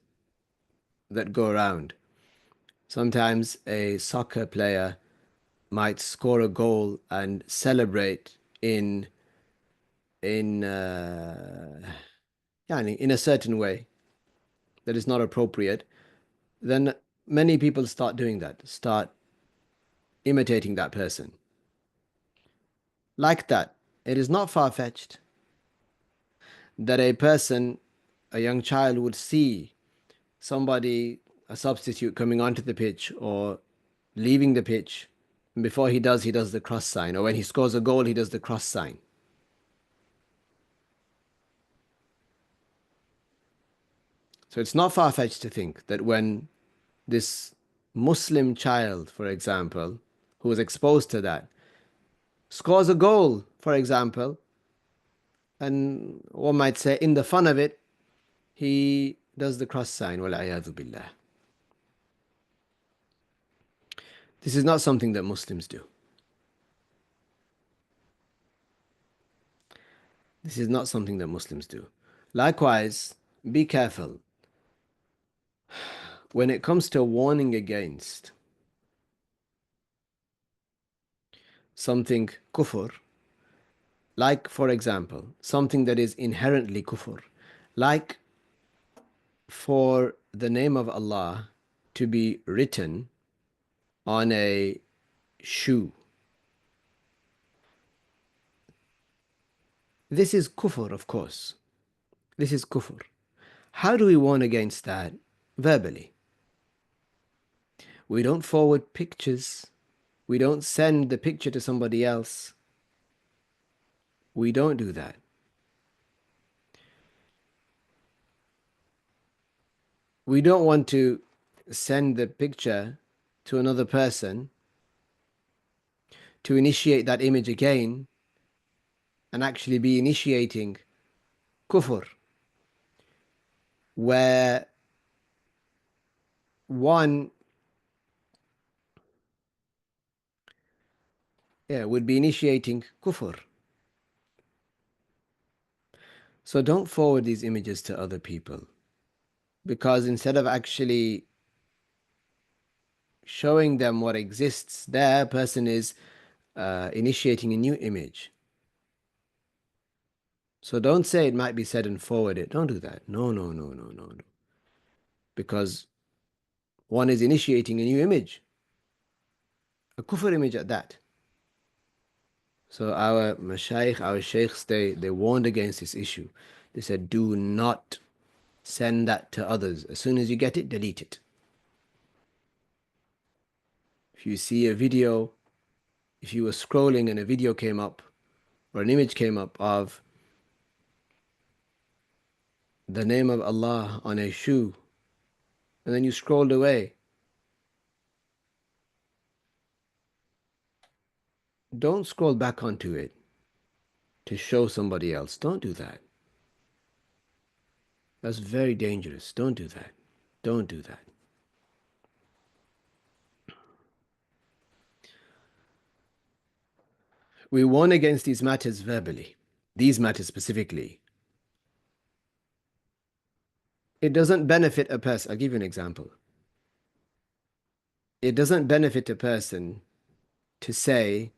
that go around. Sometimes a soccer player might score a goal and celebrate in a certain way that is not appropriate. Then many people start doing that, start imitating that person. Like that, it is not far-fetched that a person, a young child, would see somebody, a substitute, coming onto the pitch or leaving the pitch. And before he does the cross sign. Or when he scores a goal, he does the cross sign. So it's not far-fetched to think that when this Muslim child, for example, who was exposed to that, scores a goal, for example, and one might say in the fun of it, he does the cross sign. Wal-ayadhu billah. This is not something that Muslims do. This is not something that Muslims do. Likewise, be careful when it comes to warning against something kufr, like, for example, something that is inherently kufr, like for the name of Allah to be written on a shoe. This is kufr, of course. This is kufr. How do we warn against that? Verbally. We don't forward pictures. We don't send the picture to somebody else. We don't do that. We don't want to send the picture to another person to initiate that image again and actually be initiating kufr, where one would be initiating kufr. So don't forward these images to other people, because instead of actually showing them what exists there, person is initiating a new image. So don't say it might be said and forward it. Don't do that. No, no, no, no, no, no. Because one is initiating a new image, a kufr image at that. So our mashayikh, our shaykhs, they warned against this issue. They said, do not send that to others. As soon as you get it, delete it. If you see a video, if you were scrolling and a video came up or an image came up of the name of Allah on a shoe, and then you scrolled away, don't scroll back onto it to show somebody else. Don't do that. That's very dangerous. Don't do that. Don't do that. We warn against these matters verbally. These matters specifically. It doesn't benefit a person. I'll give you an example. It doesn't benefit a person to say,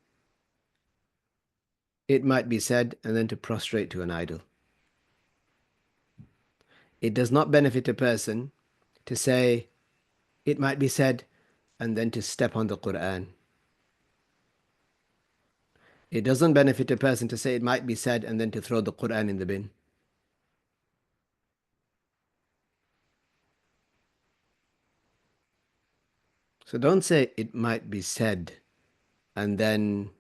it might be said, and then to prostrate to an idol. It does not benefit a person to say, it might be said, and then to step on the Quran. It doesn't benefit a person to say it might be said and then to throw the Quran in the bin. So don't say it might be said and then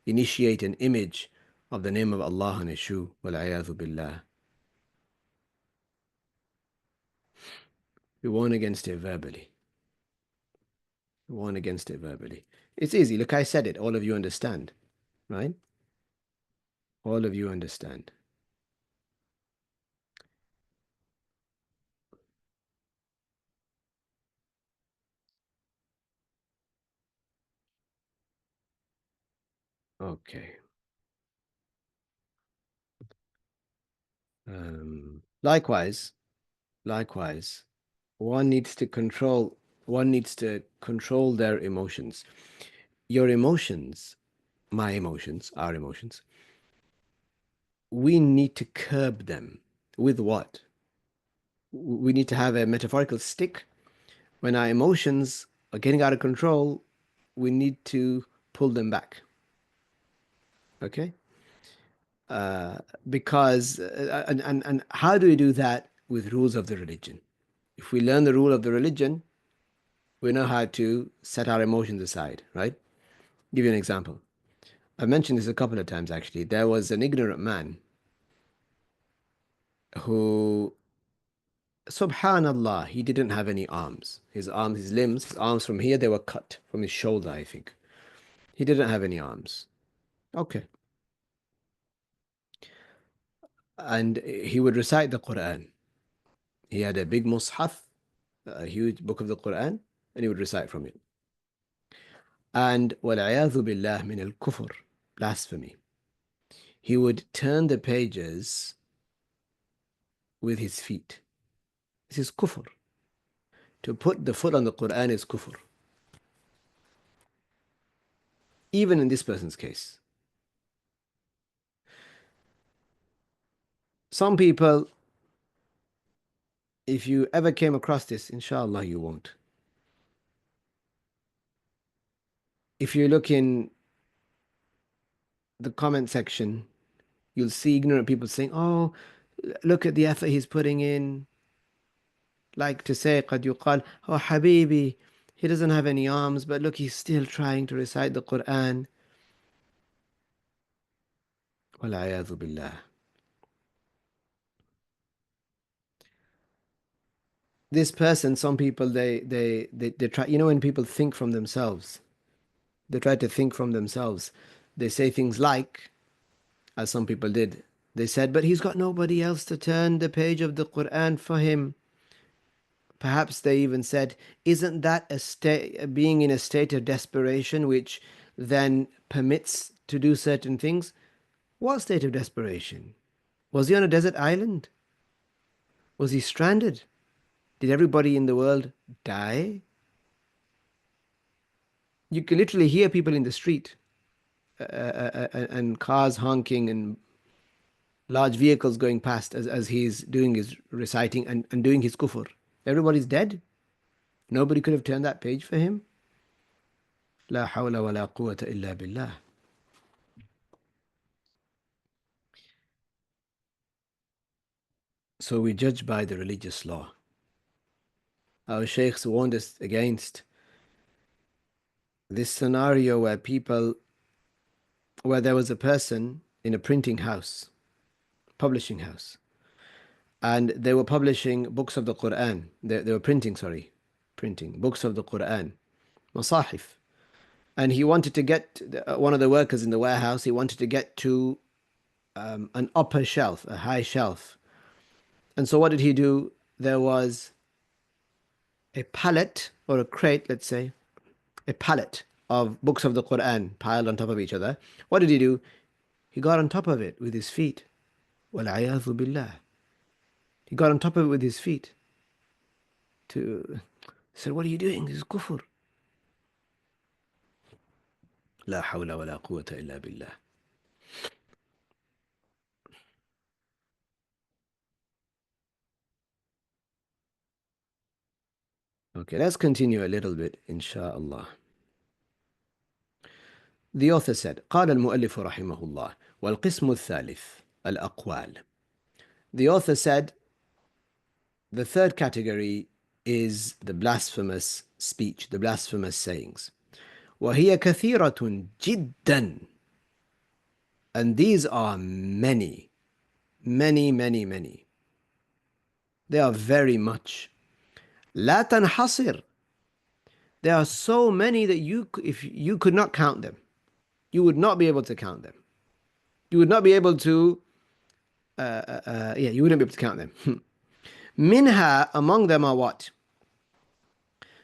initiate an image of the name of Allah on a shoe. Wal-'ayadhu billah. We warn against it verbally. We warn against it verbally. It's easy. Look, I said it. All of you understand, right? All of you understand. Okay. Likewise, one needs to control their emotions. Your emotions, my emotions, our emotions, we need to curb them. With what? We need to have a metaphorical stick. When our emotions are getting out of control, we need to pull them back. Okay? Because and how do we do that? With rules of the religion. If we learn the rule of the religion, we know how to set our emotions aside, right? Give you an example. I've mentioned this a couple of times actually. There was an ignorant man who, subhanallah, he didn't have any arms. His arms, his limbs, his arms from here, they were cut from his shoulder, I think. He didn't have any arms. Okay. And he would recite the Quran. He had a big mushaf, a huge book of the Quran, and he would recite from it. And وَالْعِيَاذُ بِاللَّهِ مِنَ الْكُفْرِ, blasphemy. He would turn the pages with his feet. This is kufr. To put the foot on the Quran is kufr. Even in this person's case. Some people, if you ever came across this, inshallah you won't. If you look in the comment section, you'll see ignorant people saying, oh, look at the effort he's putting in. Like to say, قد يقال, oh, Habibi, he doesn't have any arms, but look, he's still trying to recite the Quran. وَالْعِيَاذُ بِاللَّهِ. this person, some people, they try, when people think from themselves, they try to think from themselves. They say things like, as some people did, they said, but he's got nobody else to turn the page of the Quran for him. Perhaps they even said, isn't that being in a state of desperation which then permits to do certain things? What state of desperation? Was he on a desert island? Was he stranded? Did everybody in the world die? You can literally hear people in the street, and cars honking and large vehicles going past as he's doing his reciting and doing his kufr. Everybody's dead. Nobody could have turned that page for him. لا حول ولا قوة إلا بالله. So we judge by the religious law. Our shaykhs warned us against this scenario where there was a person in a printing house, publishing house, and they were publishing books of the Quran. They were printing books of the Quran, masahif. And he wanted to get, one of the workers in the warehouse, he wanted to get to an upper shelf, a high shelf. And so what did he do? There was a pallet or a crate, let's say, a pallet of books of the Quran piled on top of each other. What did he do? He got on top of it with his feet. وَالْعِيَاذُ بِاللَّهِ. He got on top of it with his feet. He said, what are you doing? This is kufr. لا حول ولا قوة إلا بالله. Okay, let's continue a little bit, inshallah. The author said, قال المؤلف رحمه الله والقسم الثالث الأقوال. The author said, the third category is the blasphemous speech, the blasphemous sayings. وهي كثيرة جدا. And these are many. They are very much. لا تنحصر. There are so many that if you could not count them, you would not be able to count them. You would not be able to, you wouldn't be able to count them. Minha, among them are what?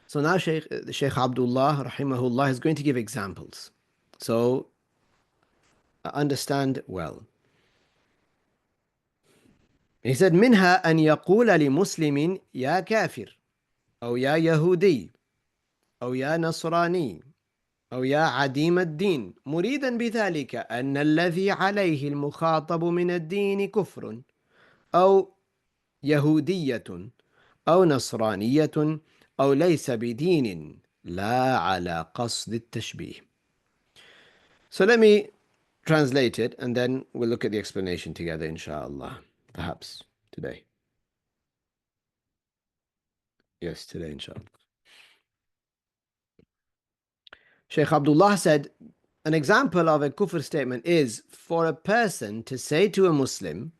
So now Shaykh Abdullah, rahimahullah, is going to give examples. So understand well. He said, منها أن يقول لمسلم يا كافر أو يا يهودي أو يا نصراني أو يا عديم الدين مريدا بذلك أن الذي عليه المخاطب من الدين كفر أو يهودية أو نصرانية أو ليس بدين لا على قصد التشبيه. So let me translate it and then we'll look at the explanation together, inshallah. Perhaps today. Yes, today, inshallah. Shaykh Abdullah said, an example of a kufr statement is for a person to say to a Muslim,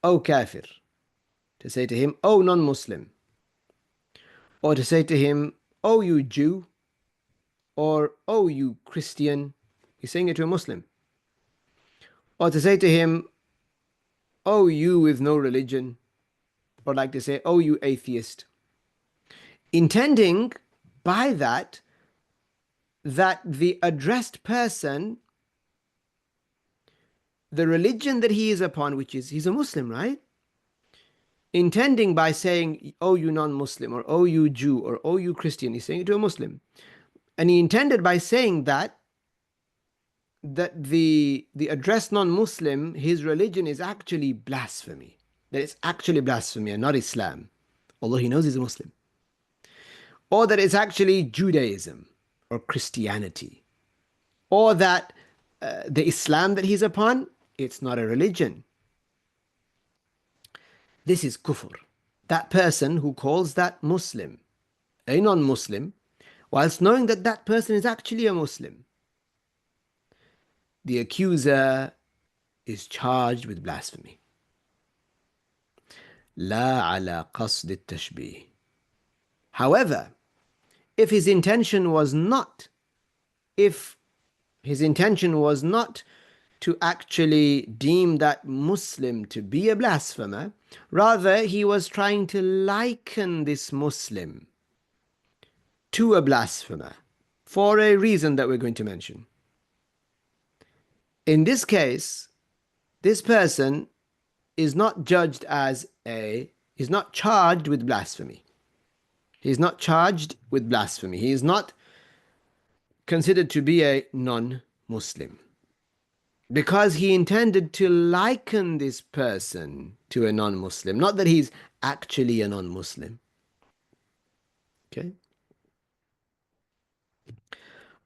O kafir, to say to him, O non-Muslim, or to say to him, O you Jew, or O you Christian. He's saying it to a Muslim. Or to say to him, O you with no religion, or like to say, O you atheist. Intending by that the addressed person, the religion that he is upon, which is, he's a Muslim, right? Intending by saying, oh, you non-Muslim, or oh, you Jew, or oh, you Christian, he's saying it to a Muslim. And he intended by saying that the addressed non-Muslim, his religion is actually blasphemy. That it's actually blasphemy and not Islam, although he knows he's a Muslim. Or that it's actually Judaism or Christianity. Or that the Islam that he's upon, it's not a religion. This is kufr. That person who calls that Muslim a non-Muslim, whilst knowing that that person is actually a Muslim, the accuser is charged with blasphemy. لا على قصد التشبيه. However, if his intention was not to actually deem that Muslim to be a blasphemer, rather he was trying to liken this Muslim to a blasphemer for a reason that we're going to mention. In this case, this person is not charged with blasphemy. He is not charged with blasphemy. He is not considered to be a non-Muslim, because he intended to liken this person to a non-Muslim, not that he's actually a non-Muslim. Okay.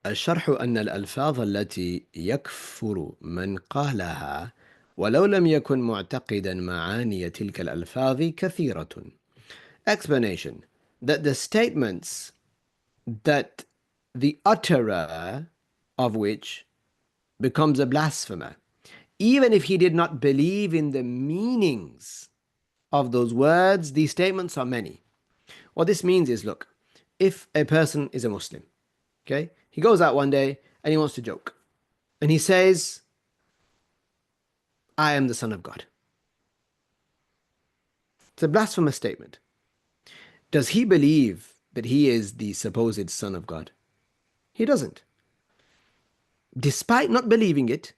الشرح أن الألفاظ التي يكفر من قالها ولو لم يكن معتقدا معاني تلك الألفاظ كثيرة. Explanation: that the statements that the utterer of which becomes a blasphemer, even if he did not believe in the meanings of those words, these statements are many. What this means is, look, if a person is a Muslim, okay, he goes out one day and he wants to joke, and he says, I am the Son of God. It's a blasphemous statement. Does he believe that he is the supposed Son of God? He doesn't. Despite not believing it,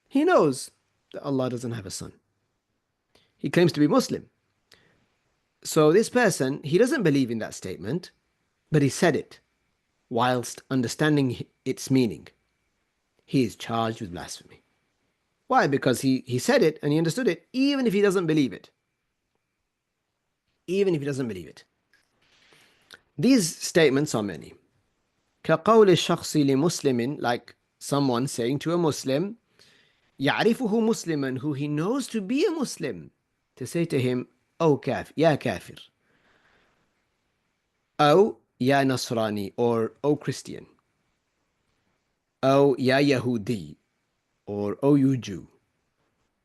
he knows that Allah doesn't have a son. He claims to be Muslim. So this person, he doesn't believe in that statement, but he said it whilst understanding its meaning. He is charged with blasphemy. Why? Because he said it and he understood it, even if he doesn't believe it. Even if he doesn't believe it. These statements are many. كقول الشخص لمسلم, like someone saying to a Muslim, يعرفه مسلما, who he knows to be a Muslim, to say to him, oh kafir, ya kafir, oh ya Nasrani, or oh Christian, oh ya Yahudi, or oh you Jew,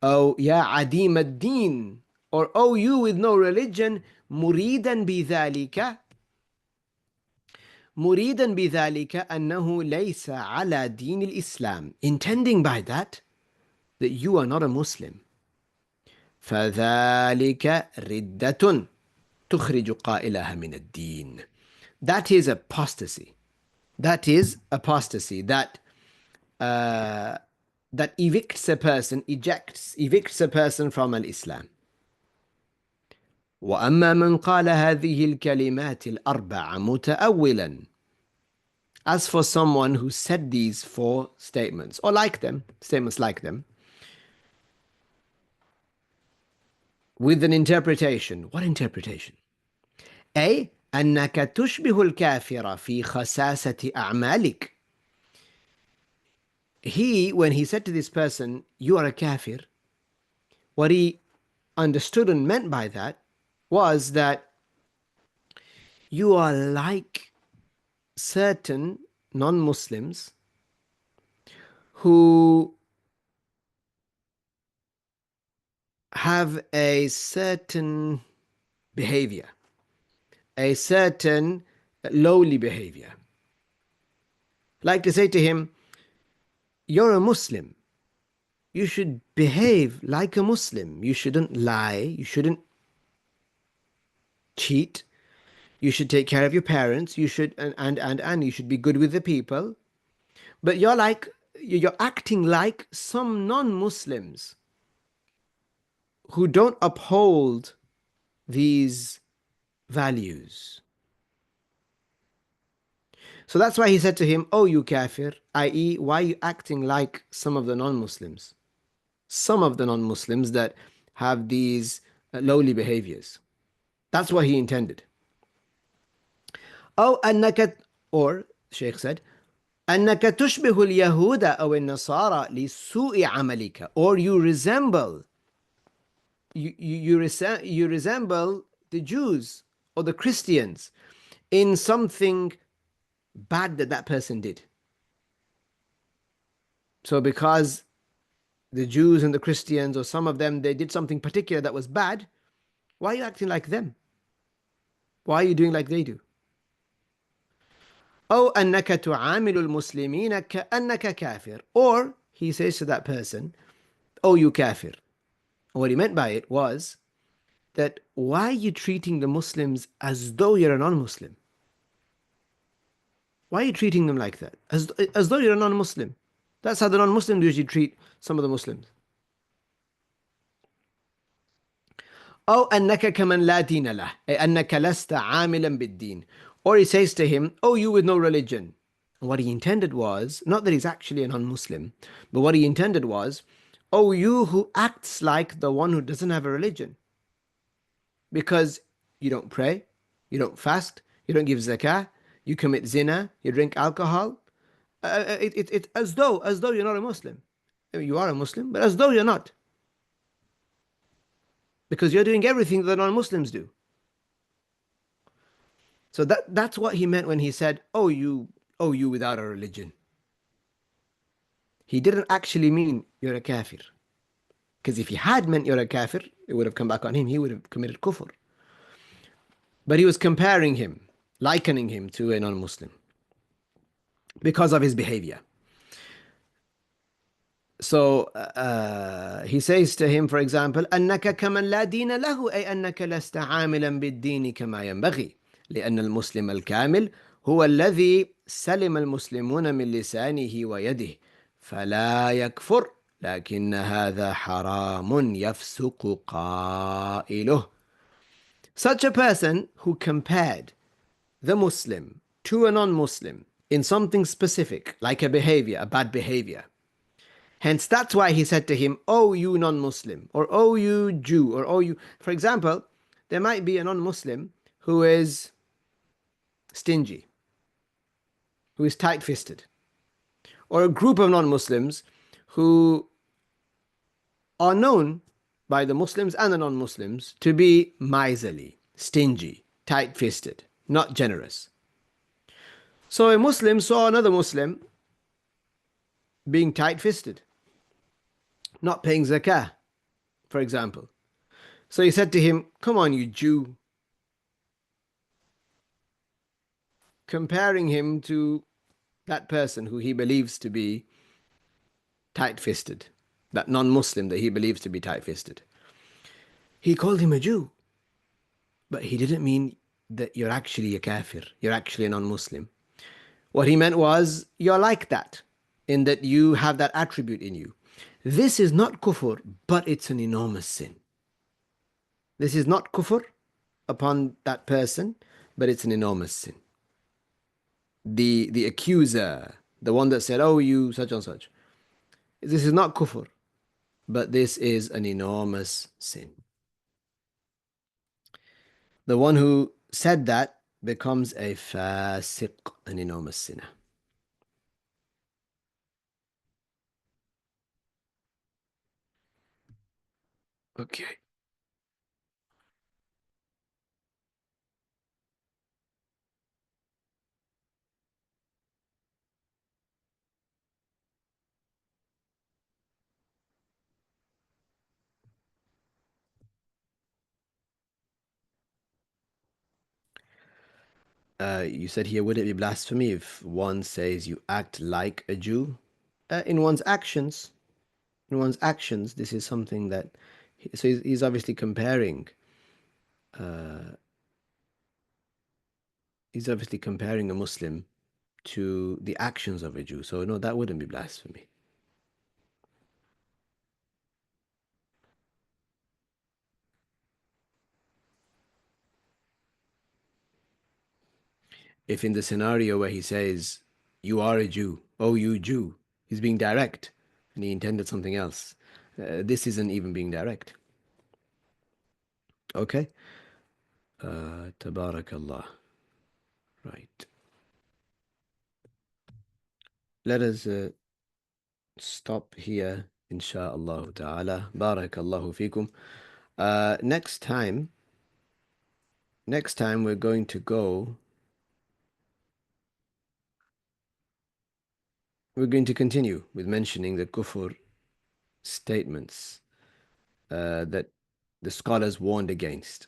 oh ya adim ad-din, or oh you with no religion, مريدا بذلك أنه ليس على دين الإسلام, intending by that you are not a Muslim. فذلك ردة تخرج قائلها من الدين. That is apostasy. That is apostasy. That evicts a person, evicts a person from al-Islam. وأما من قال هذه الكلمات الأربع متأولا. As for someone who said these four statements, or like them, statements like them, with an interpretation. What interpretation? A. أنك تشبه الكافر في خساسة أعمالك. When he said to this person, you are a kafir, what he understood and meant by that was that you are like certain non-Muslims who have a certain behavior, a certain lowly behavior. Like to say to him, you're a Muslim. You should behave like a Muslim. You shouldn't lie. You shouldn't cheat. You should take care of your parents. You should, and you should be good with the people. But you're acting like some non-Muslims who don't uphold these values. So that's why he said to him, oh, you kafir, i.e., why are you acting like some of the non-Muslims? Some of the non-Muslims that have these lowly behaviors. That's what he intended. أو أنك, or Shaykh said, أنك تشبه اليهود أو النصارى لسوء عملك, or you resemble the Jews or the Christians in something bad that person did. So because the Jews and the Christians, or some of them, they did something particular that was bad, Why are you acting like them? Why are you doing like they do? أو أنك تعامل المسلمين كأنك كافر. Or he says to that person, oh, you kafir. What he meant by it was that why are you treating the Muslims as though you're a non-Muslim? Why are you treating them like that? As though you're a non-Muslim. That's how the non-Muslims usually treat some of the Muslims. أو أنك كمن لا دين له أي أنك لست عاملا بالدين. Or he says to him, oh, you with no religion. And what he intended was, not that he's actually a non-Muslim, but what he intended was, oh, you who acts like the one who doesn't have a religion. Because you don't pray, you don't fast, you don't give zakah, you commit zina, you drink alcohol. It's as though you're not a Muslim. I mean, you are a Muslim, but as though you're not. Because you're doing everything that non-Muslims do. So that's what he meant when he said, oh, you without a religion. He didn't actually mean you're a kafir. Because if he had meant you're a kafir, it would have come back on him. He would have committed kufr. But he was comparing him, likening him to a non-Muslim because of his behavior. So he says to him, for example, أنك كمن لا دين له أي أنك لست عاملا بالدين كما ينبغي لأن المسلم الكامل هو الذي سلم المسلمون من لسانه ويده فلا يكفر لكن هذا حرام يفسق قائله. Such a person who compared the Muslim to a non-Muslim in something specific, like a behavior, a bad behavior. Hence, that's why he said to him, oh, you non-Muslim, or oh, you Jew, or oh, you... For example, there might be a non-Muslim who is stingy, who is tight-fisted, or a group of non-Muslims who are known by the Muslims and the non-Muslims to be miserly, stingy, tight-fisted, not generous. So a Muslim saw another Muslim being tight-fisted, not paying zakah, for example. So he said to him, come on, you Jew, comparing him to that person who he believes to be tight-fisted, that non-Muslim that he believes to be tight-fisted. He called him a Jew, but he didn't mean that you're actually a kafir, you're actually a non-Muslim. What he meant was, you're like that, in that you have that attribute in you. This is not kufr, but it's an enormous sin. This is not kufr upon that person, but it's an enormous sin. The accuser, the one that said, oh, you such and such, this is not kufr, but this is an enormous sin. The one who said that becomes a fasiq, an enormous sinner. Okay. You said here, would it be blasphemy if one says you act like a Jew? In one's actions. In one's actions, this is something that... So he's obviously comparing... he's obviously comparing a Muslim to the actions of a Jew. So no, that wouldn't be blasphemy. If in the scenario where he says, you are a Jew, oh, you Jew, he's being direct and he intended something else. This isn't even being direct. Okay? Tabarakallah. Right. Let us stop here, insha'Allah ta'ala. Barakallahu fikum. Next time we're going to go... We're going to continue with mentioning the kufr statements that the scholars warned against.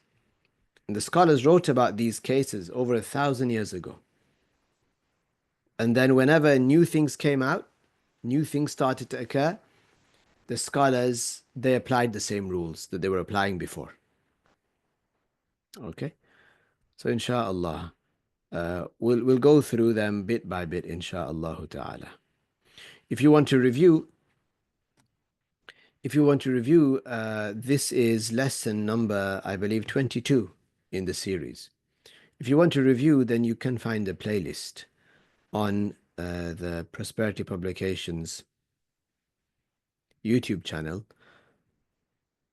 And the scholars wrote about these cases over 1,000 years ago. And then whenever new things came out, new things started to occur, the scholars, they applied the same rules that they were applying before. Okay? So inshallah, we'll go through them bit by bit, inshallah ta'ala. If you want to review, this is lesson number, I believe, 22 in the series. If you want to review, then you can find a playlist on the Prosperity Publications YouTube channel.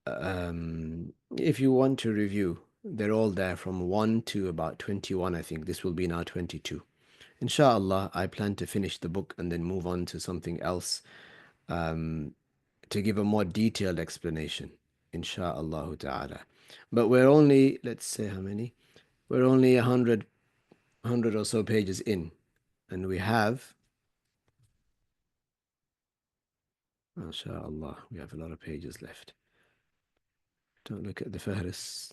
If you want to review, they're all there from 1 to about 21, I think. This will be now 22. Inshallah, I plan to finish the book and then move on to something else to give a more detailed explanation, inshallah ta'ala. But we're only, let's say how many? We're only 100 or so pages in, and we have, mashallah, we have a lot of pages left. Don't look at the fahris.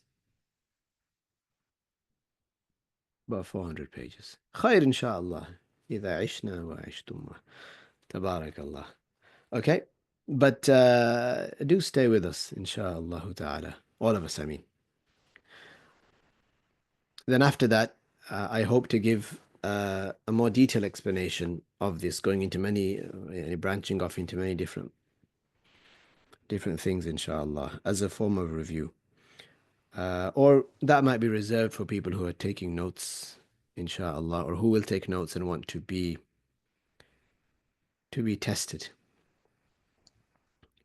About 400 pages. خير إن شاء الله إذا عشنا وعشتم تبارك الله. Okay, but do stay with us, inshallah ta'ala. All of us, I mean. Then after that, I hope to give a more detailed explanation of this, going into many, branching off into many different things, inshallah, as a form of review. Or that might be reserved for people who are taking notes, inshallah, or who will take notes and want to be tested.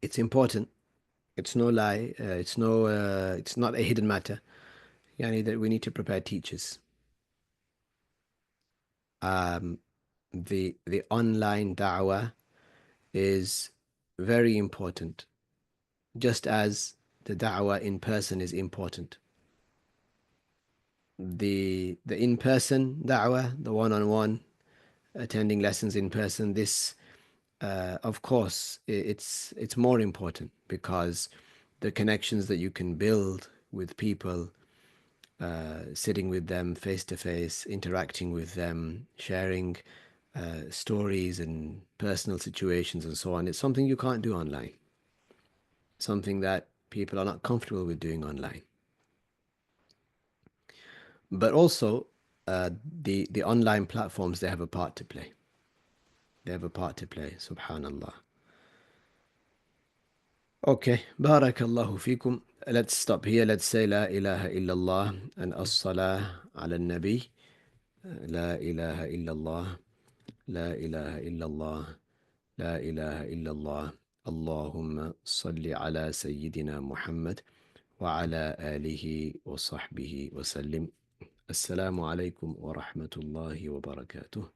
It's important. It's no lie. It's not a hidden matter. Yani that we need to prepare teachers. The online da'wah is very important, just as the da'wah in person is important. The in-person da'wah, the one-on-one, attending lessons in person, this of course it's more important because the connections that you can build with people, sitting with them face to face, interacting with them, sharing stories and personal situations and so on, it's something you can't do online, something that people are not comfortable with doing online. But also the online platforms, they have a part to play. Subhanallah. Okay, barakallahu fikum. Let's stop here. Let's say La ilaha illallah and as-salah ala nabi. La ilaha illallah. La ilaha illallah. La ilaha illallah. Allahumma salli ala Sayyidina Muhammad wa ala alihi wa sahbihi wa sallim. Assalamu alaikum wa rahmatullahi wa barakatuh.